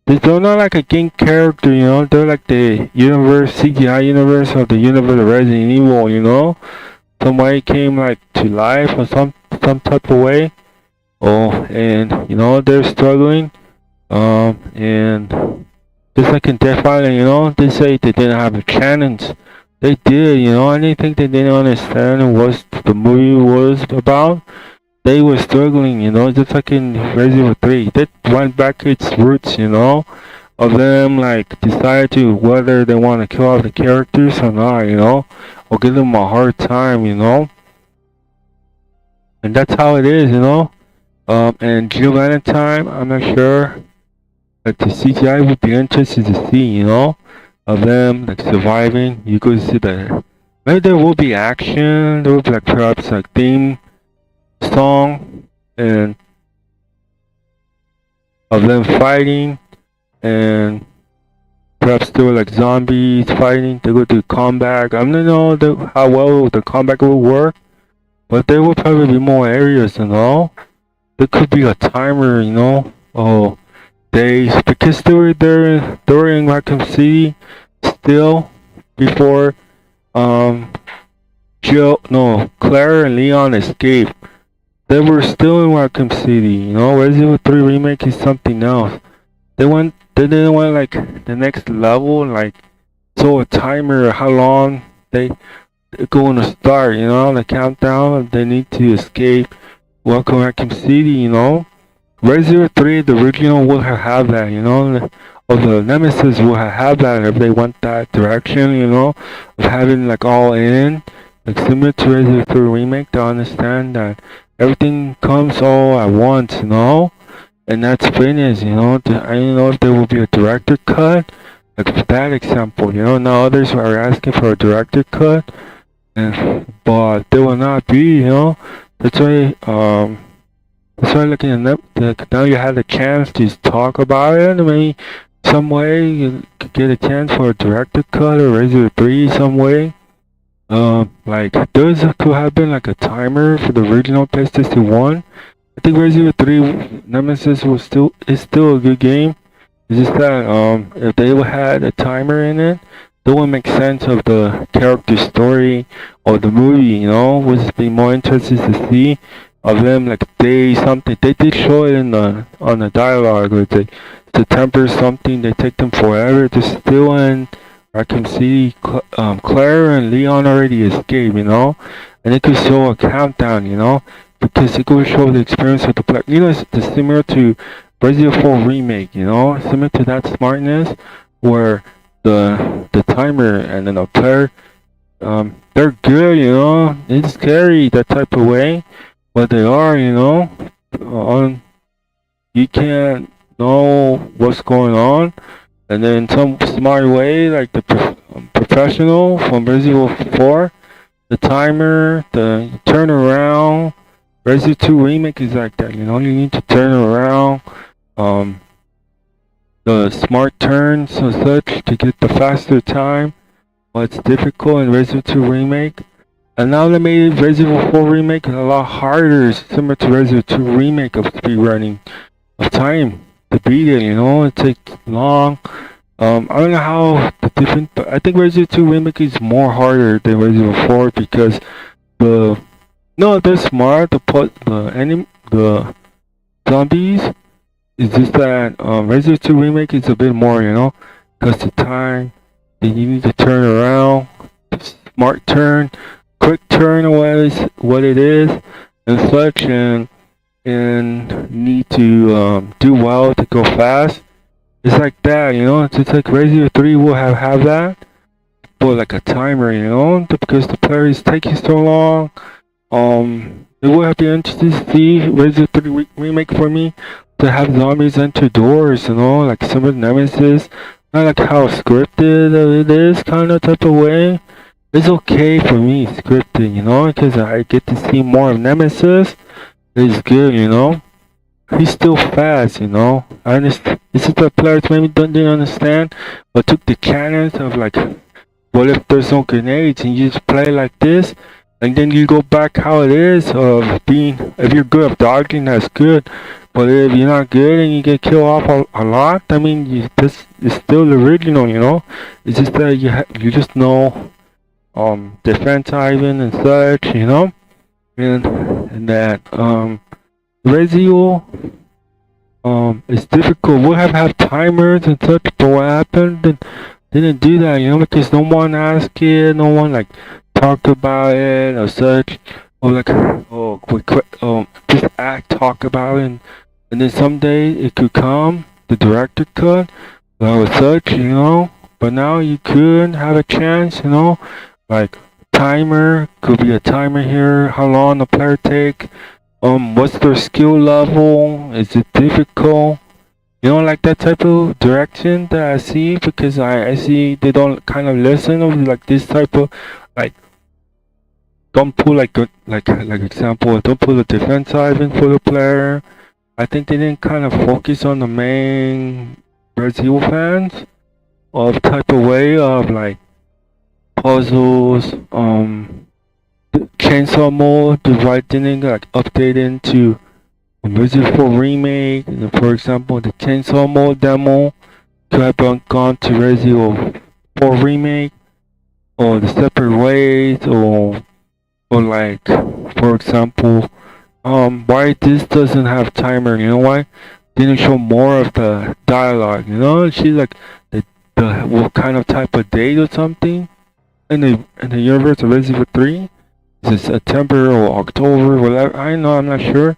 They're not like a game character, They're like the universe, CGI universe of the universe of Resident Evil, Some way came like to life or some type of way. Oh, and they're struggling. And just like in Death Island, they say they didn't have a challenge. They did, anything they didn't understand what the movie was about. They were struggling, just like in Resident Evil 3. They went back its roots, of them like decide to whether they want to kill off the characters or not, or give them a hard time, And that's how it is, And Jill Valentine, I'm not sure. Like the CGI would be interesting to see, of them like surviving. You could see that maybe there will be action. There will be like perhaps like theme song and of them fighting, and perhaps there were like zombies fighting. They go to combat. I don't know how well the combat will work, but there will probably be more areas, There could be a timer, Oh, days, because they were there in Raccoon City still before Claire and Leon escaped. They were still in Raccoon City, Resident Evil 3 Remake is something else. They didn't want like the next level, like so a timer how long they're going to start, the countdown. They need to escape Welcome Raccoon City, Resident Evil 3, the original, will have that, or the Nemesis will have that if they went that direction, of having like all in, like similar to Resident Evil 3 Remake, to understand that everything comes all at once, and that's finished, I don't know if there will be a director cut, like for that example, now others are asking for a director cut, but there will not be, that's why, looking at that, now you have the chance to talk about it. Maybe some way you could get a chance for a director cut or Resident Evil 3 some way. Like those could have been like a timer for the original PlayStation 1. I think Resident Evil 3 Nemesis is still a good game. It's just that if they had a timer in it, that would make sense of the character story or the movie, would be more interesting to see of them like they did show it on the dialogue where they to temper something, they take them forever. They're still in Raccoon City. Claire and Leon already escaped, and it could show a countdown, because it could show the experience of the player. It's similar to Resident Evil 4 Remake, similar to that smartness where the timer and then the player, they're good, it's scary that type of way, but they are, you can't know what's going on, and then some smart way, like the professional from Resident Evil 4, the timer, the turnaround. Resident Evil 2 Remake is like that, you need to turn around, the smart turns and such to get the faster time. Well, it's difficult in Resident Evil 2 Remake. And now they made Resident Evil 4 Remake a lot harder, similar to Resident Evil 2 Remake of speedrunning, of time to beat it, it takes long. I don't know how the different, but I think Resident Evil 2 Remake is more harder than Resident Evil 4 because they're smart, the zombies. It's just that Resident Evil 2 Remake is a bit more, because the time that you need to turn around, smart turn, quick turn away is what it is. and such, and need to do well to go fast. It's like that, you know. It's just like Resident 3 will have that, but like a timer, you know, because the player is taking so long. It will have been interesting to see Resident 3 remake for me to have zombies enter doors, you know, like some of Nemesis. Not like how scripted it is, kind of type of way. It's okay for me, scripted, you know, because I get to see more of Nemesis. It's good, you know. He's still fast, you know. I understand. This is the players maybe didn't understand, but took the chance of like, what if there's no grenades and you just play like this, and then you go back how it is of being. If you're good at dodging, that's good. But if you're not good and you get killed off a lot, I mean, this is still the original, you know. It's just that you just know defense Ivan and such, you know, and that Resident it's difficult. We'll have timers and such, but what happened? And didn't do that, you know, because no one asked it, no one like talked about it or such, or like, oh, just talk about it, and then someday it could come, the director could, or such, you know, but now you could have a chance, you know, like timer, could be a timer here, how long the player take, what's their skill level, is it difficult? You know, like that type of direction that I see, because I see they don't kind of listen of like this type of like, don't pull like example, don't pull the defense side in for the player. I think they didn't kind of focus on the main Brazil fans of type of way of like puzzles, chainsaw mode, the right didn't like update into Resident 4 remake. For example, the chainsaw mode demo could have gone to Resident 4 remake, or the separate ways, or like, for example, why this doesn't have timer? You know why? Didn't show more of the dialogue. You know, she's like the what kind of type of date or something in the universe of Resident 3. Is it September or October? Whatever. I know, I'm not sure.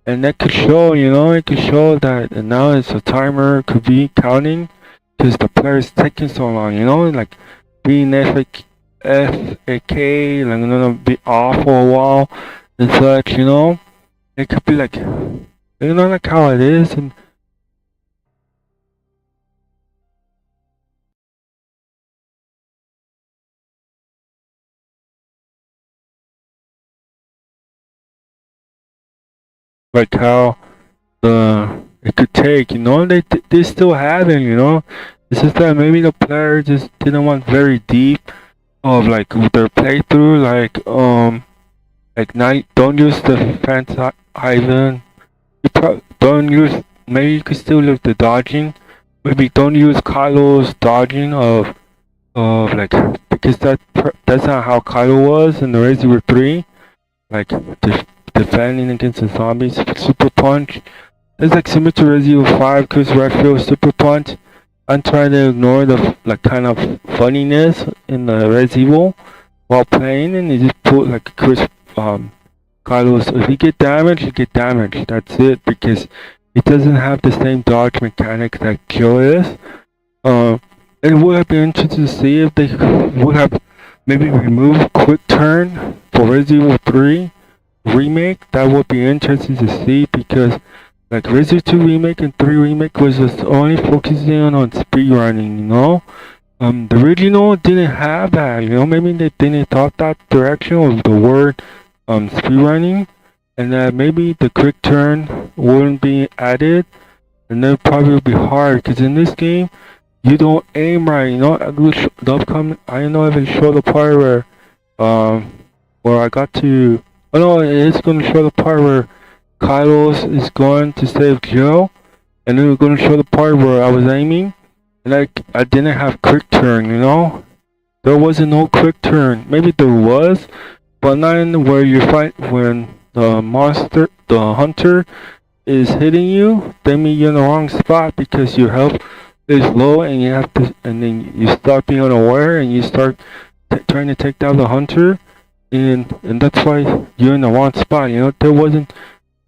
And that could show, you know, it could show that and now it's a timer, could be counting, because the player is taking so long, you know, like being FAK, like gonna be off for a while and such, you know. It could be like, you know, like how it is, and like how it could take, you know, they still haven't, you know. It's just that maybe the player just didn't want very deep of like their playthrough, like not don't use the fence Ivan. Don't use, maybe you could still use the dodging. Maybe don't use Kylo's dodging of like, because that's not how Kylo was in the Resident 3. Like defending against the zombies, super punch. It's like similar to Resident 5, Chris Redfield super punch. I'm trying to ignore the like kind of funniness in the Resident Evil while playing, and you just put like Chris Carlos. If you get damaged, you get damaged. That's it, because it doesn't have the same dodge mechanic that Kill is. It would have been interesting to see if they would have maybe removed quick turn for Resident Evil 3 remake. That would be interesting to see, because like Resident 2 remake and 3 remake was just only focusing on speedrunning, you know. The original didn't have that, you know. Maybe they didn't thought that direction of the word speedrunning, and that maybe the quick turn wouldn't be added, and then probably would be hard, because in this game you don't aim right, you know. The upcoming, I don't know if it showed the part where I got to, oh no, it's gonna show the part where Kylos is going to save Joe, and then we're gonna show the part where I was aiming, and I didn't have quick turn, you know. There wasn't no quick turn. Maybe there was, but not in where you fight when the monster, the hunter, is hitting you. They mean you're in the wrong spot because your health is low, and you have to, and then you start being unaware, and you start trying to take down the hunter. and that's why you're in the wrong spot. You know, there wasn't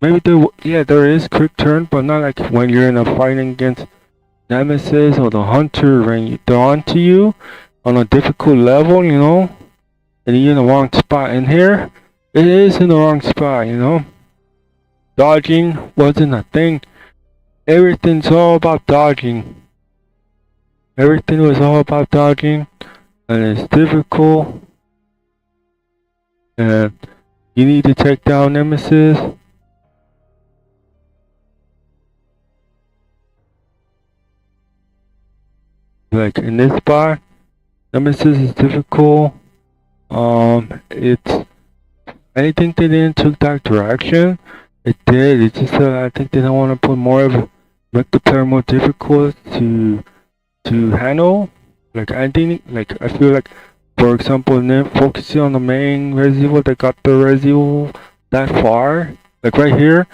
maybe yeah, there is quick turn, but not like when you're in a fighting against Nemesis or the Hunter and they're onto you on a difficult level. You know, and you're in the wrong spot. And here, it is in the wrong spot. You know, dodging wasn't a thing. Everything's all about dodging. Everything was all about dodging, and it's difficult. And you need to take down Nemesis. Like in this spot, Nemesis is difficult. It's I think they didn't took that direction. It did. It's just that I think they don't want to put more of make the player more difficult to handle. Like I think, like I feel like, for example, then focusing on the main Resident that got the Resident that far, like right here,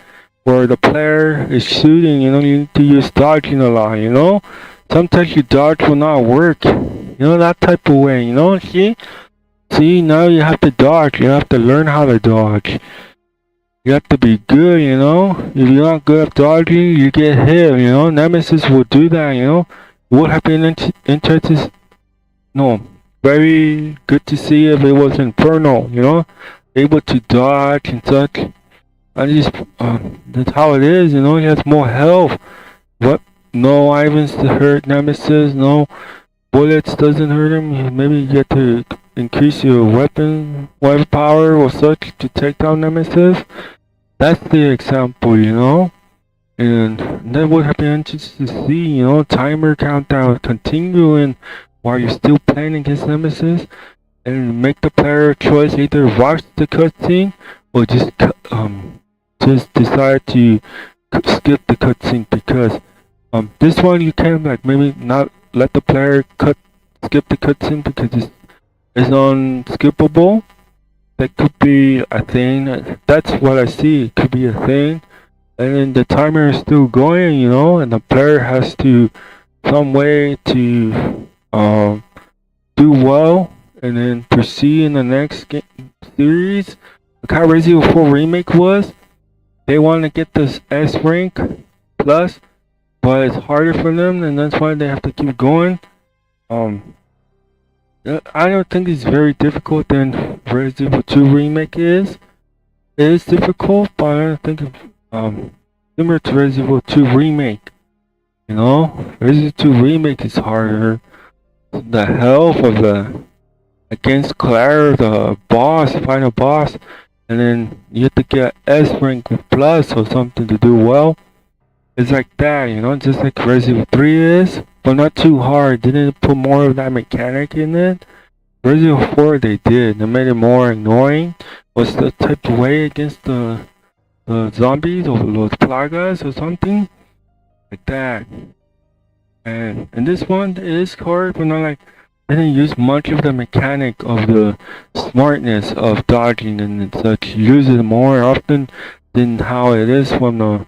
where the player is shooting. You know, you need to use dodging a lot. You know, sometimes your dodge will not work. You know, that type of way. You know, see, now you have to dodge. You have to learn how to dodge. You have to be good, you know. If you're not good at dodging, you get hit, you know. Nemesis will do that, you know. It would have been interesting, no, very good to see if it was Inferno, you know. Able to dodge and such. I just, that's how it is, you know. He has more health. What? No items to hurt Nemesis, no bullets doesn't hurt him. Maybe you get to increase your weapon power or such to take down Nemesis. That's the example, you know. And that would have been interesting to see, you know, timer countdown continuing while you're still playing against Nemesis, and make the player choice either watch the cutscene or just decide to skip the cutscene, because this one you can like maybe not let the player skip the cutscene because it's unskippable. That could be a thing. That's what I see. It could be a thing. And then the timer is still going, you know, and the player has to some way to do well and then proceed in the next series. Like how Resident Evil 4 Remake was. They want to get this S rank plus, but it's harder for them, and that's why they have to keep going. I don't think it's very difficult than Resident Evil 2 Remake is. It is difficult, but I don't think it's similar to Resident Evil 2 Remake. You know, Resident Evil 2 Remake is harder. The health of the against Claire, the boss, final boss, and then you have to get S rank plus or something to do well. It's like that, you know, just like Resident Evil 3 is, but not too hard. Didn't put more of that mechanic in it. Resident Evil 4 they did. They made it more annoying. Was the type of way against the zombies or those plagas or something like that. And this one is hard, but not like they didn't use much of the mechanic of the smartness of dodging and such. Use it more often than how it is from the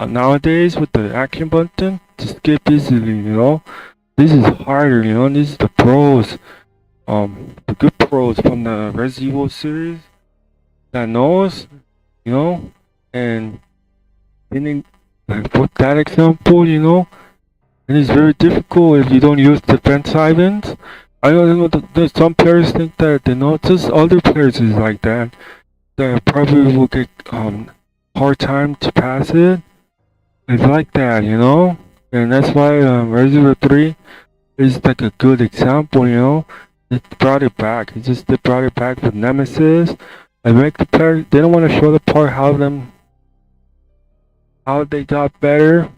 nowadays with the action button to skip easily, you know. This is harder, you know. This is the pros, the good pros from the Resident Evil series that knows, you know. And meaning, like with that example, you know, it is very difficult if you don't use defense items. I don't know that some players think that they know. Just other players is like that. That probably will get hard time to pass it. It's like that, you know, and that's why Resident Evil 3 is like a good example, you know. It brought it back. It just brought it back with Nemesis. And make the player. They don't want to show the part how they got better.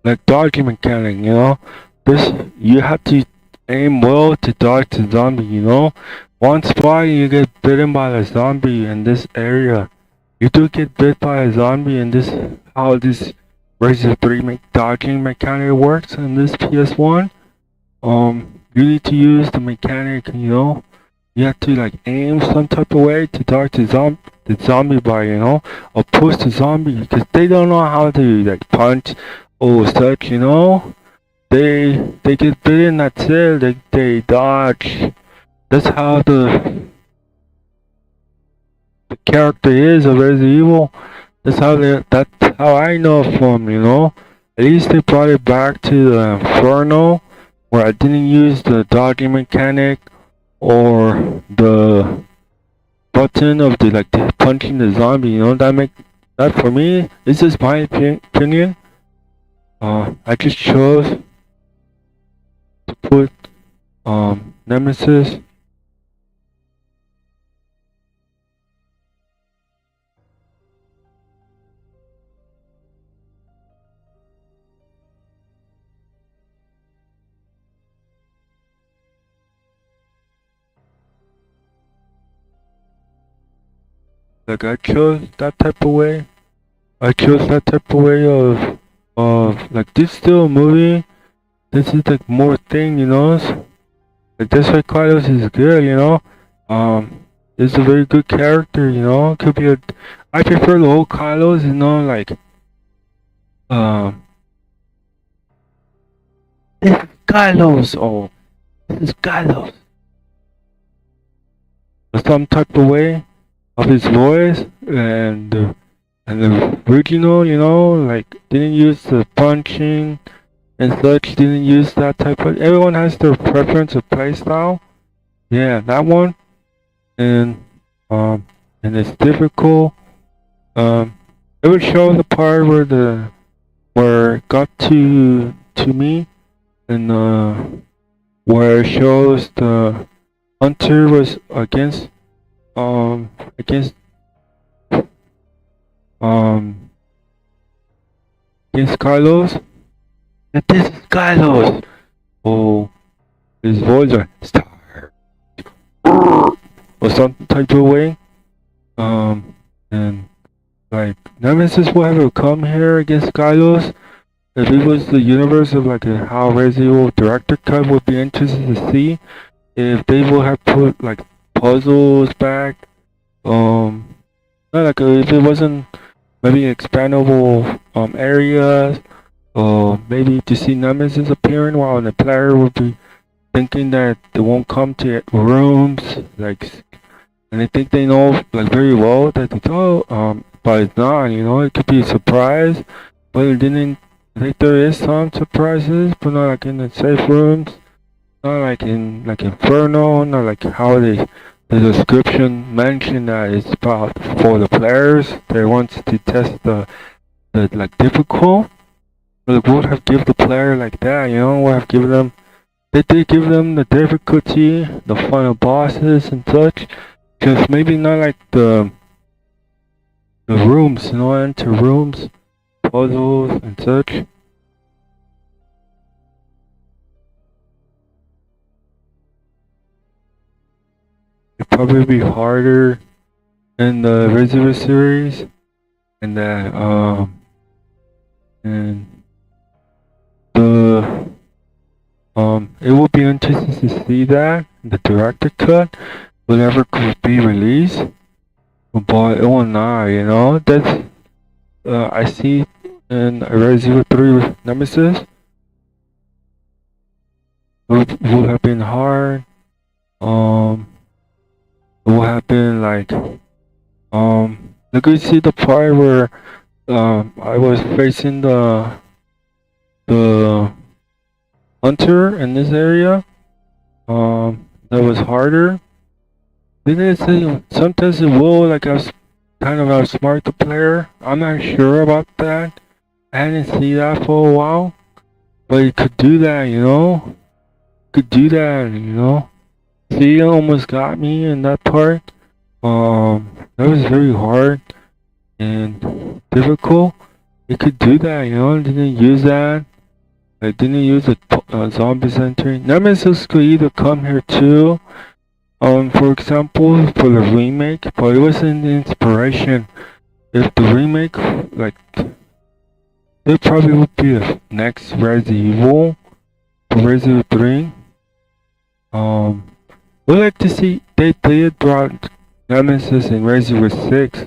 Like dodging mechanic, you know. This you have to aim well to dodge the zombie, you know. One spot you get bitten by a zombie in this area. You do get bit by a zombie in this how this Resident 3 dodging mechanic works in this PS1. You need to use the mechanic, you know. you have to like aim some type of way to dodge the zombie by, or push the zombie, because they don't know how to like punch or such, They get bitten, that's it. They dodge. That's how the character is of Resident Evil. That's how I know from, At least they brought it back to the Inferno, where I didn't use the dodging mechanic or the button of the punching the zombie. That for me. This is my opinion. I just chose to put Nemesis. Like I chose that type of way. I chose that type of way of like this still a movie. This is like more thing, Like this way Carlos is good, Is a very good character, Could be I prefer the old Carlos, like this is Carlos, oh, this is Carlos. Some type of way of his voice and the original, like didn't use the punching and such, didn't use that type of. Everyone has their preference of play style. Yeah, that one, and it's difficult. It would show the part where it got to me, and where it shows the hunter was against against Carlos. And this is Carlos. Oh, his voice are star or some type of way. And like Nemesis will ever come here against Carlos. If it was the universe of like how Resident Evil Director Cut would be interested to see if they would have put like puzzles back. Not like if it wasn't maybe expandable areas, or maybe to see Nemesis appearing while the player would be thinking that they won't come to rooms, and they think they know like very well that but it's not, it could be a surprise, but it didn't. I think there is some surprises, but not like in the safe rooms, not like in like Inferno, not like how the description mentioned that it's about for the players. They want to test the like difficult. Like would have give the player like that, would have given them. They did give them the difficulty, the final bosses and such. Just maybe not like the rooms, enter rooms, puzzles and such. It'd probably be harder in the Resident Evil series, and that and the it will be interesting to see that the director cut whenever could be released, but it will not. That's I see in Resident Evil 3 Nemesis would have been hard. It would have been like look, you see the part where I was facing the hunter in this area. That was harder. Then it's sometimes it will like kind of outsmart the player. I'm not sure about that. I didn't see that for a while, but it could do that, Could do that, See, it almost got me in that part. That was very hard and difficult. It could do that, Didn't use that. I didn't use the zombies entering. Nemesis could either come here too, for example, for the remake, but it wasn't the inspiration. If the remake, like, it probably would be the next Resident Evil, for Resident Evil 3. We'd like to see they did brought Nemesis in Resident Evil 6.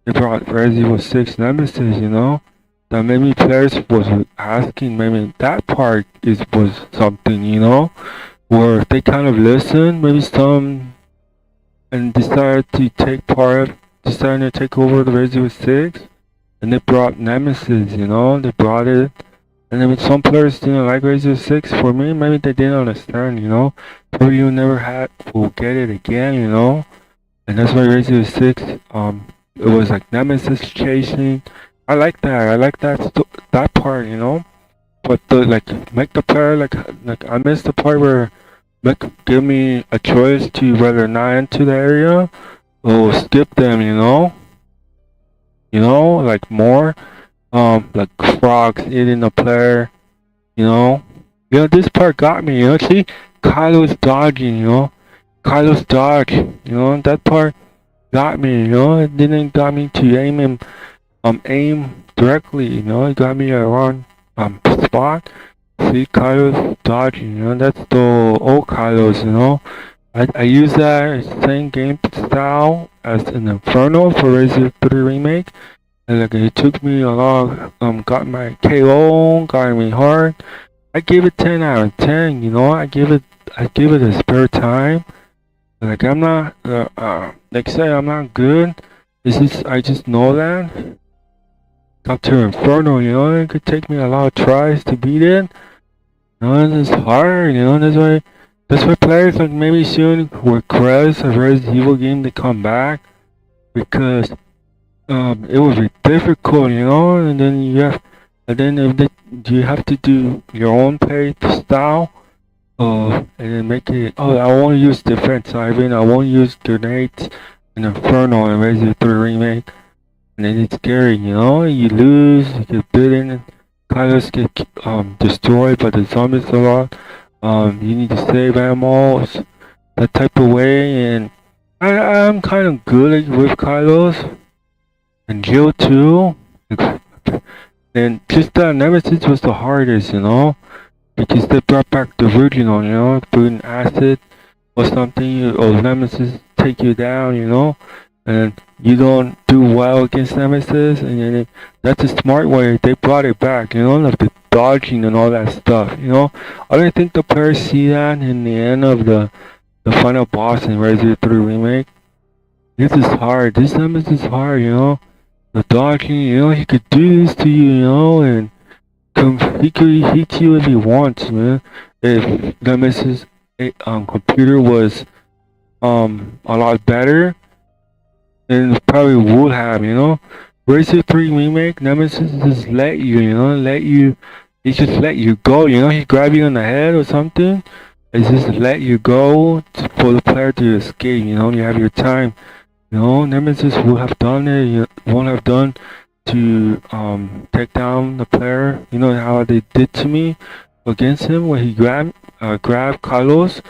They brought Resident Evil 6 Nemesis, you know? That maybe players was asking, maybe that part was something, you know? Where they kind of listened, maybe some, and decided to decided to take over the Resident Evil 6. And they brought Nemesis, you know? They brought it. And then some players didn't like Resident Evil 6. For me, maybe they didn't understand, you know? Probably you never will get it again, you know? And that's why Resident Evil 6, it was like Nemesis chasing. I like that. I like that part, you know? But make the player, like I missed the part where give me a choice to whether not enter the area or skip them, you know? You know, like more. Like frogs eating the player, you know. You know, this part got me, you know. See, Kylo's dodging, you know. Kylo's dodge, you know. That part got me, you know. It didn't got me to aim directly, you know. It got me at wrong spot. See, Kylo's dodging, you know. That's the old Kylo's, you know. I use that same game style as in Inferno for Resident Evil 3 Remake. And like it took me a lot, got my KO, got me hard. I gave it 10 out of 10, you know. I give it a spare time. Like I'm not, like say I'm not good. I just know that. Got to Inferno, you know. It could take me a lot of tries to beat it. You know, it's hard, you know. That's why players like maybe soon request a Resident Evil game to come back, because it would be difficult, you know, and then you have to do your own play style, and then make it. Oh, I won't use defense, I won't use grenades in Inferno and Resident Evil 3 Remake, and then it's scary, you know. You lose, you get bitten, Kylos get destroyed by the zombies a lot. You need to save ammo, that type of way, and I'm kind of good with Kylos. And Jill too, and just that Nemesis was the hardest, you know, because they brought back the original, you know, putting acid or something, or Nemesis take you down, you know, and you don't do well against Nemesis, and then that's a smart way. They brought it back, you know, like the dodging and all that stuff, you know. I don't think the players see that in the end of the final boss in Resident Evil 3 Remake. This is hard. This Nemesis is hard, you know. The dodging, you know, he could do this to you, you know, and he could hit you if he wants, man. If Nemesis computer was a lot better, then probably would have, you know. Resident 3 Remake, Nemesis just let you, you know, he just let you go, you know. He grab you on the head or something, it just let you go for the player to escape, you know. You have your time. You know, Nemesis would have done it. You won't have done to take down the player. You know how they did to me against him when he grabbed Kylos.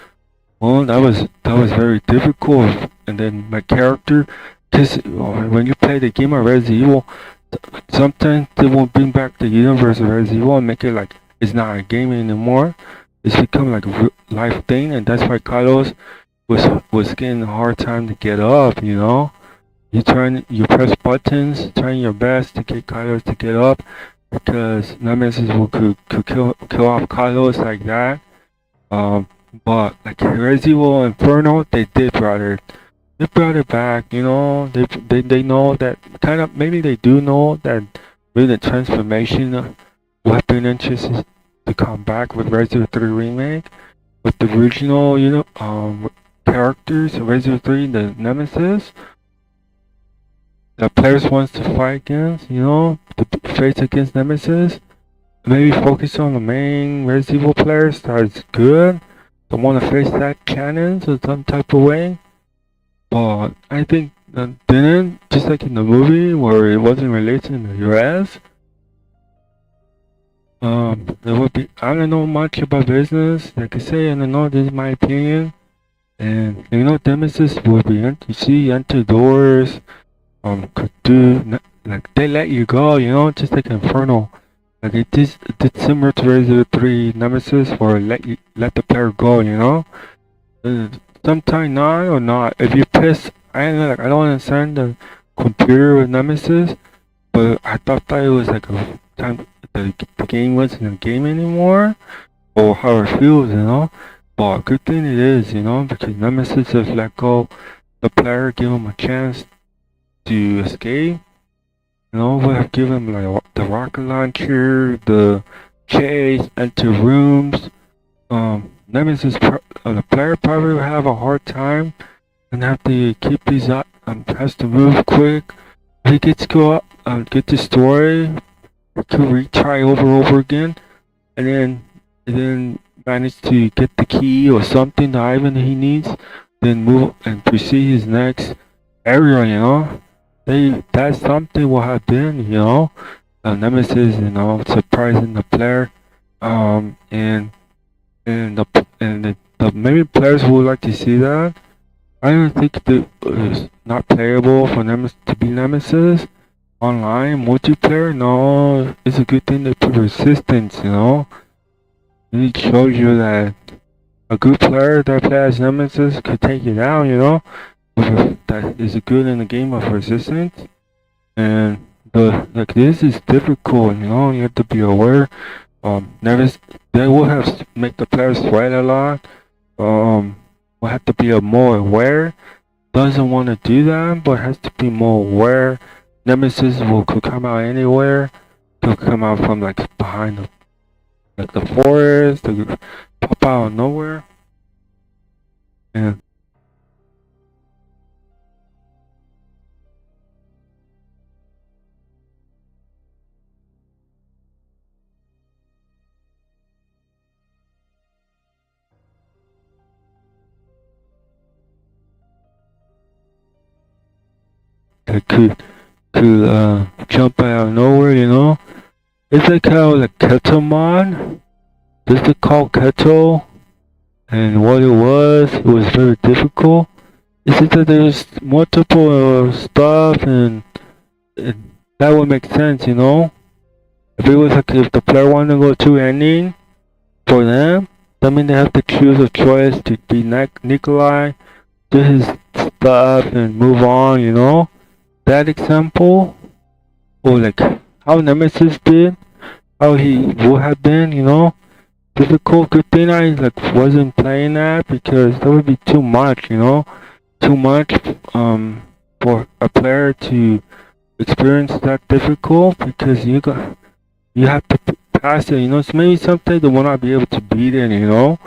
Well, that was very difficult. And then my character, because when you play the game of Resident Evil, sometimes they won't bring back the universe of Resident Evil and make it like it's not a game anymore. It's become like a real life thing, and that's why Kylos was getting a hard time to get up, you know. You press buttons, trying your best to get Kylos to get up, because Nemesis could kill off Kylos like that. But like Resident Evil Inferno, they brought it back, you know. They know that kind of, maybe they do know that with the transformation weapon interests to come back with Resident Evil 3 Remake, with the original, you know, characters, Resident Evil 3, the Nemesis, that players wants to fight against, you know, to face against Nemesis. Maybe focus on the main Resident Evil players that is good, don't want to face that cannons or some type of way. But I think that didn't, just like in the movie where it wasn't released in the US. There would be, I don't know much about business, like I say, I don't know, this is my opinion. And you know, Nemesis would be enter doors, could do, like they let you go, you know, just like Inferno. Like it did similar to Resident Evil 3 Nemesis, where let the player go, you know. Uh, Sometime not or not. If you piss, I don't understand the computer with Nemesis, but I thought that it was like a time the game wasn't a game anymore, or how it feels, you know. But good thing it is, you know, because Nemesis just let go the player, give him a chance to escape. You know, would have given him like the rocket launcher, the chase, enter rooms. Nemesis, the player probably will have a hard time and have to keep his up, has to move quick. If he gets go up, get destroyed, he could retry over again, and then manage to get the key or something, the item he needs, then move and proceed his next area. You know, that's something will have been, you know, Nemesis, you know, surprising the player, and the maybe players would like to see that. I don't think it's not playable for Nemesis to be Nemesis online multiplayer. No, it's a good thing they put resistance. You know, and it shows you that a good player that plays Nemesis could take you down. You know, that is good in the game of resistance. And the like this is difficult. You know, you have to be aware. Nemesis they will have make the players sweat a lot. Will have to be more aware. Doesn't want to do that, but has to be more aware. Nemesis could come out anywhere. Could come out from like behind the forest. They could pop out of nowhere. And they could jump out of nowhere. You know, it's like how like Kettlemon. This is called Kettle, and what it was very difficult. It's just that there's multiple stuff, and that would make sense, you know. If it was like if the player wanted to go to ending for them, that means they have to choose a choice to be Nikolai, do his stuff, and move on, you know. That example, or like how Nemesis did, how he would have been, you know. Difficult. Good thing I like wasn't playing that because that would be too much, you know. Too much for a player to experience that difficult because you have to pass it, you know. So maybe someday they will not be able to beat it, you know,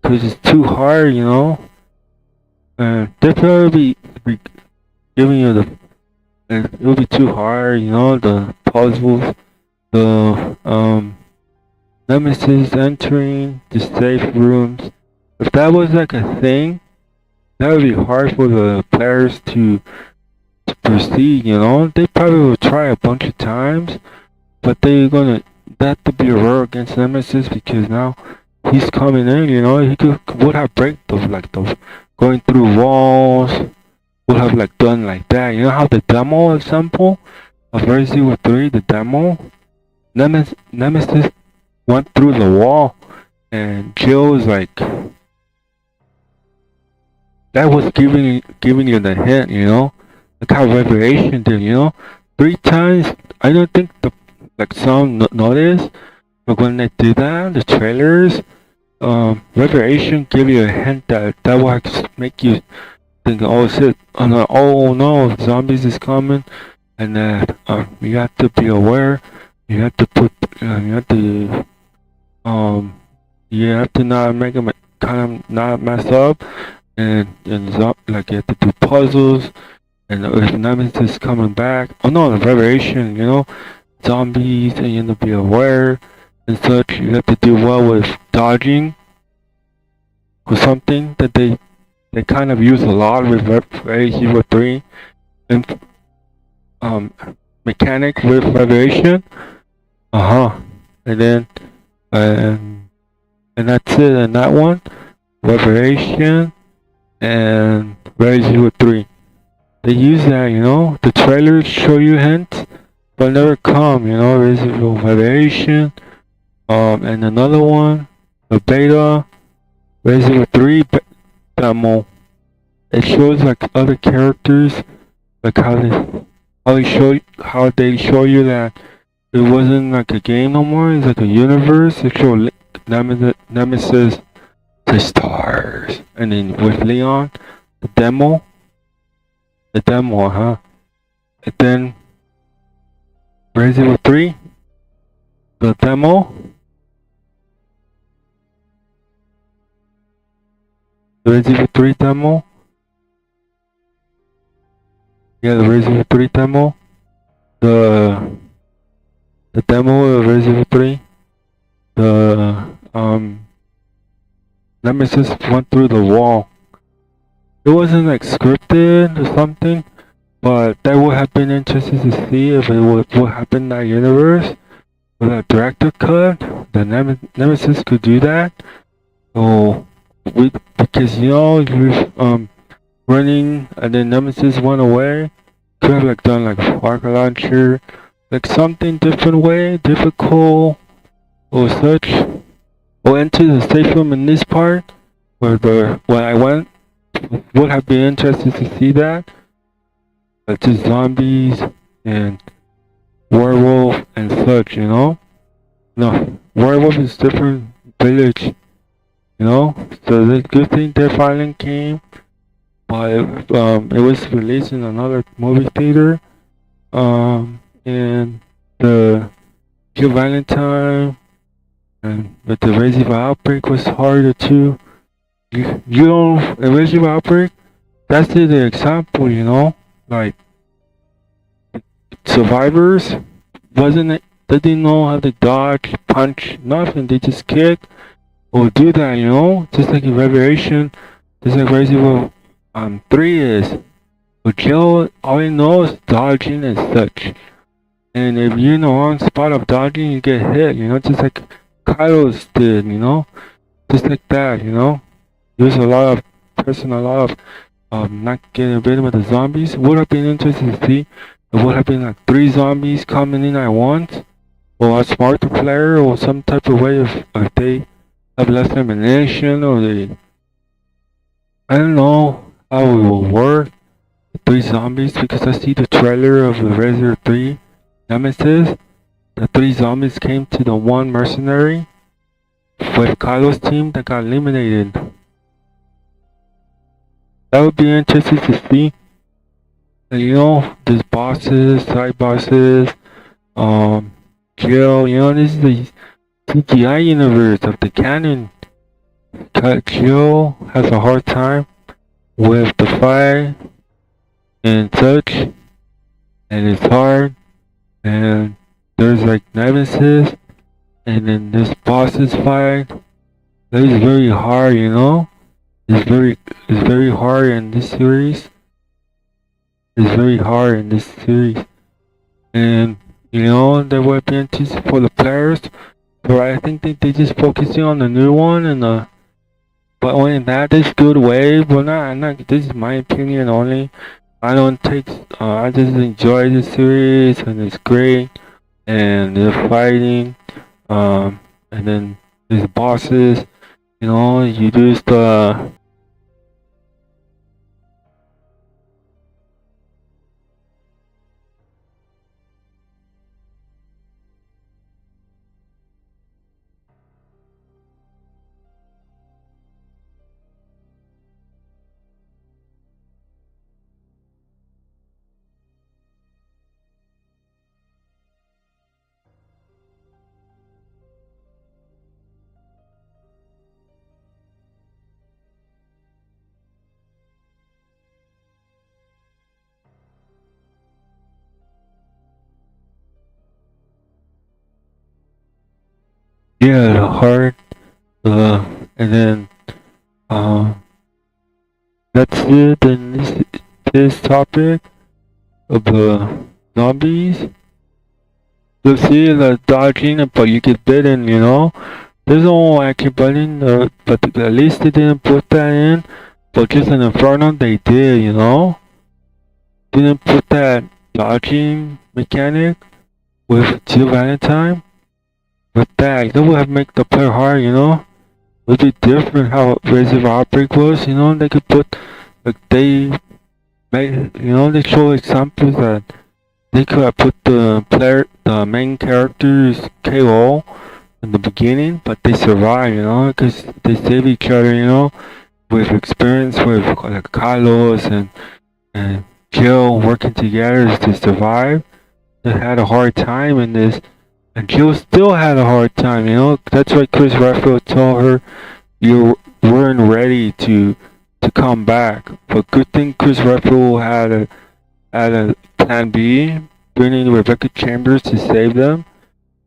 because it's too hard, you know. And definitely be giving you it will be too hard, you know. The puzzles, the Nemesis entering the safe rooms. If that was like a thing, that would be hard for the players to proceed, you know. They probably will try a bunch of times, but they're gonna that to be a roar against Nemesis because now he's coming in, you know. He would have break the going through walls, would have like done like that. You know how the demo example of Resident Evil 3, the demo, Nemesis went through the wall, and Jill was like that was giving you the hint, you know. Like how Revelation did, you know. 3 times. I don't think some notice, but when they do that, the trailers, Revelation give you a hint that will make you think, oh shit, oh no, zombies is coming, and that you have to be aware. You have to you have to not make them kind of not mess up, and like you have to do puzzles, and if Nemesis is coming back, oh no, the Revelation, you know, zombies, and you have to be aware and such. You have to do well with dodging, or something that they kind of use a lot with Resident Evil 3, and mechanic with Revelation. And then and that's it. And that one, Revelation and Resident Evil 3. They use that, you know. The trailers show you hints, but never come, you know. Resident Evil Revelation, and another one, the beta, Resident Evil 3, demo. It shows like other characters, like how they show you that it wasn't like a game no more. It's like a universe. It showed Nemesis the stars, and then with Leon, the demo, huh? And then Resident Evil 3, the demo, the Resident Evil 3 demo. Yeah, the Resident Evil 3 demo. The the demo of Resident Evil 3. The Nemesis went through the wall. It wasn't like scripted or something, but that would have been interesting to see if it would what happened in that universe. With a director cut, the Nemesis could do that. So because you're running and then Nemesis went away, could have like done like rocket launcher, like something different way, difficult or such. Or into the safe room in this part when I went would have been interested to see that. But just zombies and werewolf and such, you know? No, werewolf is different village, you know? So the good thing that finally came, but it was released in another movie theater. And the Kill Valentine and with the Resident Evil Outbreak was harder too. You don't in Resident Evil Outbreak, that's the example, you know? Like survivors wasn't it they didn't know how to dodge, punch, nothing. They just kick or do that, you know? Just like in Revelation, just like Resident Evil 3 is. But Joe all he knows is dodging and such. And if you're in the wrong spot of dodging, you get hit, you know, just like Kylos did, you know? Just like that, you know? There's a lot of not getting rid of the zombies. Would have been interesting to see. It would have been like 3 zombies coming in at once. Or a smarter player or some type of way if they have less ammunition or they I don't know how it will work. 3 zombies because I see the trailer of the Resident 3 Nemesis. The 3 zombies came to the 1 mercenary with Kylo's team that got eliminated. That would be interesting to see. And, you know, there's bosses, side bosses, Jill, you know, this is the CGI universe of the canon. Jill has a hard time with the fight and such, and it's hard, and there's like Nemesis, and then this boss's fight. That is very hard, you know. It's very hard in this series. It's very hard in this series, and you know there will be interesting for the players. But I think they just focusing on the new one and but only that is good way. But not. This is my opinion only. I don't take. I just enjoy the series and it's great, and the fighting. And then there's bosses. You know, you use the. Yeah, the heart. And then that's it. And this topic of the zombies. You see the dodging, but you get bitten. You know, there's no accurate button, but at least they didn't put that in. But just in Inferno, they did. You know, didn't put that dodging mechanic with Jill Valentine. With that, that would have make the player hard. You know, would be different how Resident Outbreak was. You know, they could put like they made. You know, they show examples that they could have put the main characters KO in the beginning, but they survive. You know, because they save each other. You know, with experience with like Carlos and Jill working together to survive. They had a hard time in this, and Jill still had a hard time. You know, that's why Chris Redfield told her you weren't ready to come back. But good thing Chris Redfield had a plan B, bringing Rebecca Chambers to save them.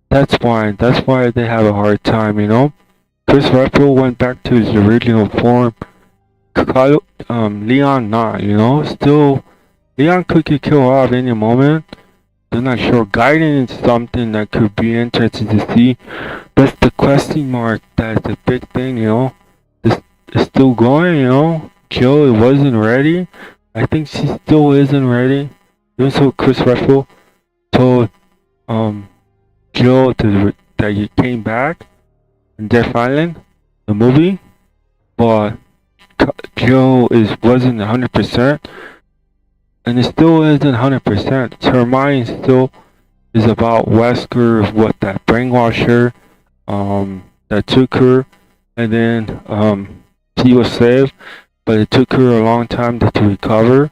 That's why they have a hard time. You know, Chris Redfield went back to his original form. Leon not. You know, still Leon could get killed off any moment. They're not sure. Gaiden is something that could be interesting to see. That's the question mark. That's the big thing, you know. It's still going, you know. Jill wasn't ready. I think she still isn't ready. Even so, Chris Redfield told Jill that he came back in Death Island, the movie, but Jill wasn't 100%. And it still isn't 100%. Her mind still is about Wesker, what that brainwasher, that took her, and then she was saved, but it took her a long time to recover.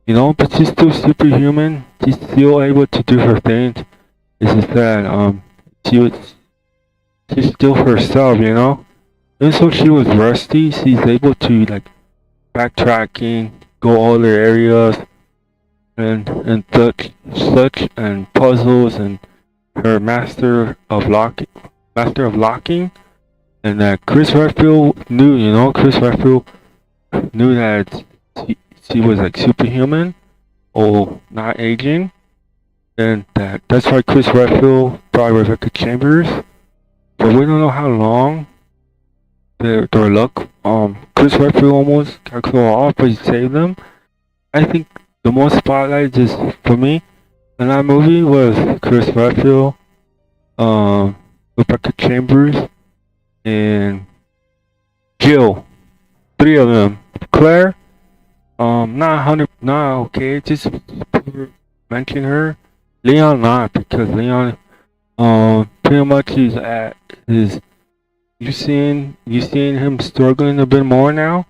You know, but she's still superhuman. She's still able to do her things. It's just that she's still herself, you know. And so she was rusty. She's able to like backtracking, go other areas, and such and puzzles, and her master of locking, and that Chris Redfield knew. You know, Chris Redfield knew that she was like superhuman or not aging, and that's why Chris Redfield brought Rebecca Chambers. But we don't know how long their luck. Chris Redfield almost got killed off, but he saved them. I think the most spotlight just for me in that movie was Chris Redfield, Rebecca Chambers, and Jill. Three of them. Claire, not okay. Just mention her. Leon not, because Leon, pretty much he's at his. You seeing him struggling a bit more now.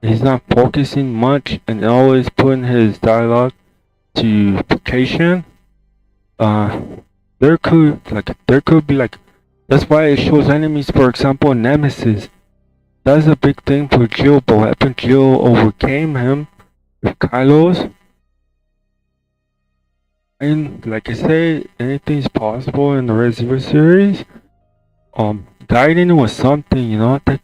He's not focusing much and always putting his dialogue to vacation. There could be like, that's why it shows enemies. For example, Nemesis. That's a big thing for Jill, but what happened? Jill overcame him with Kylos. And like I say, anything's possible in the Resident Evil series. Gaiden was something, you know, that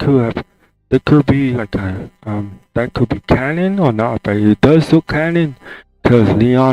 could be like that could be canon or not, but it does look canon because Leon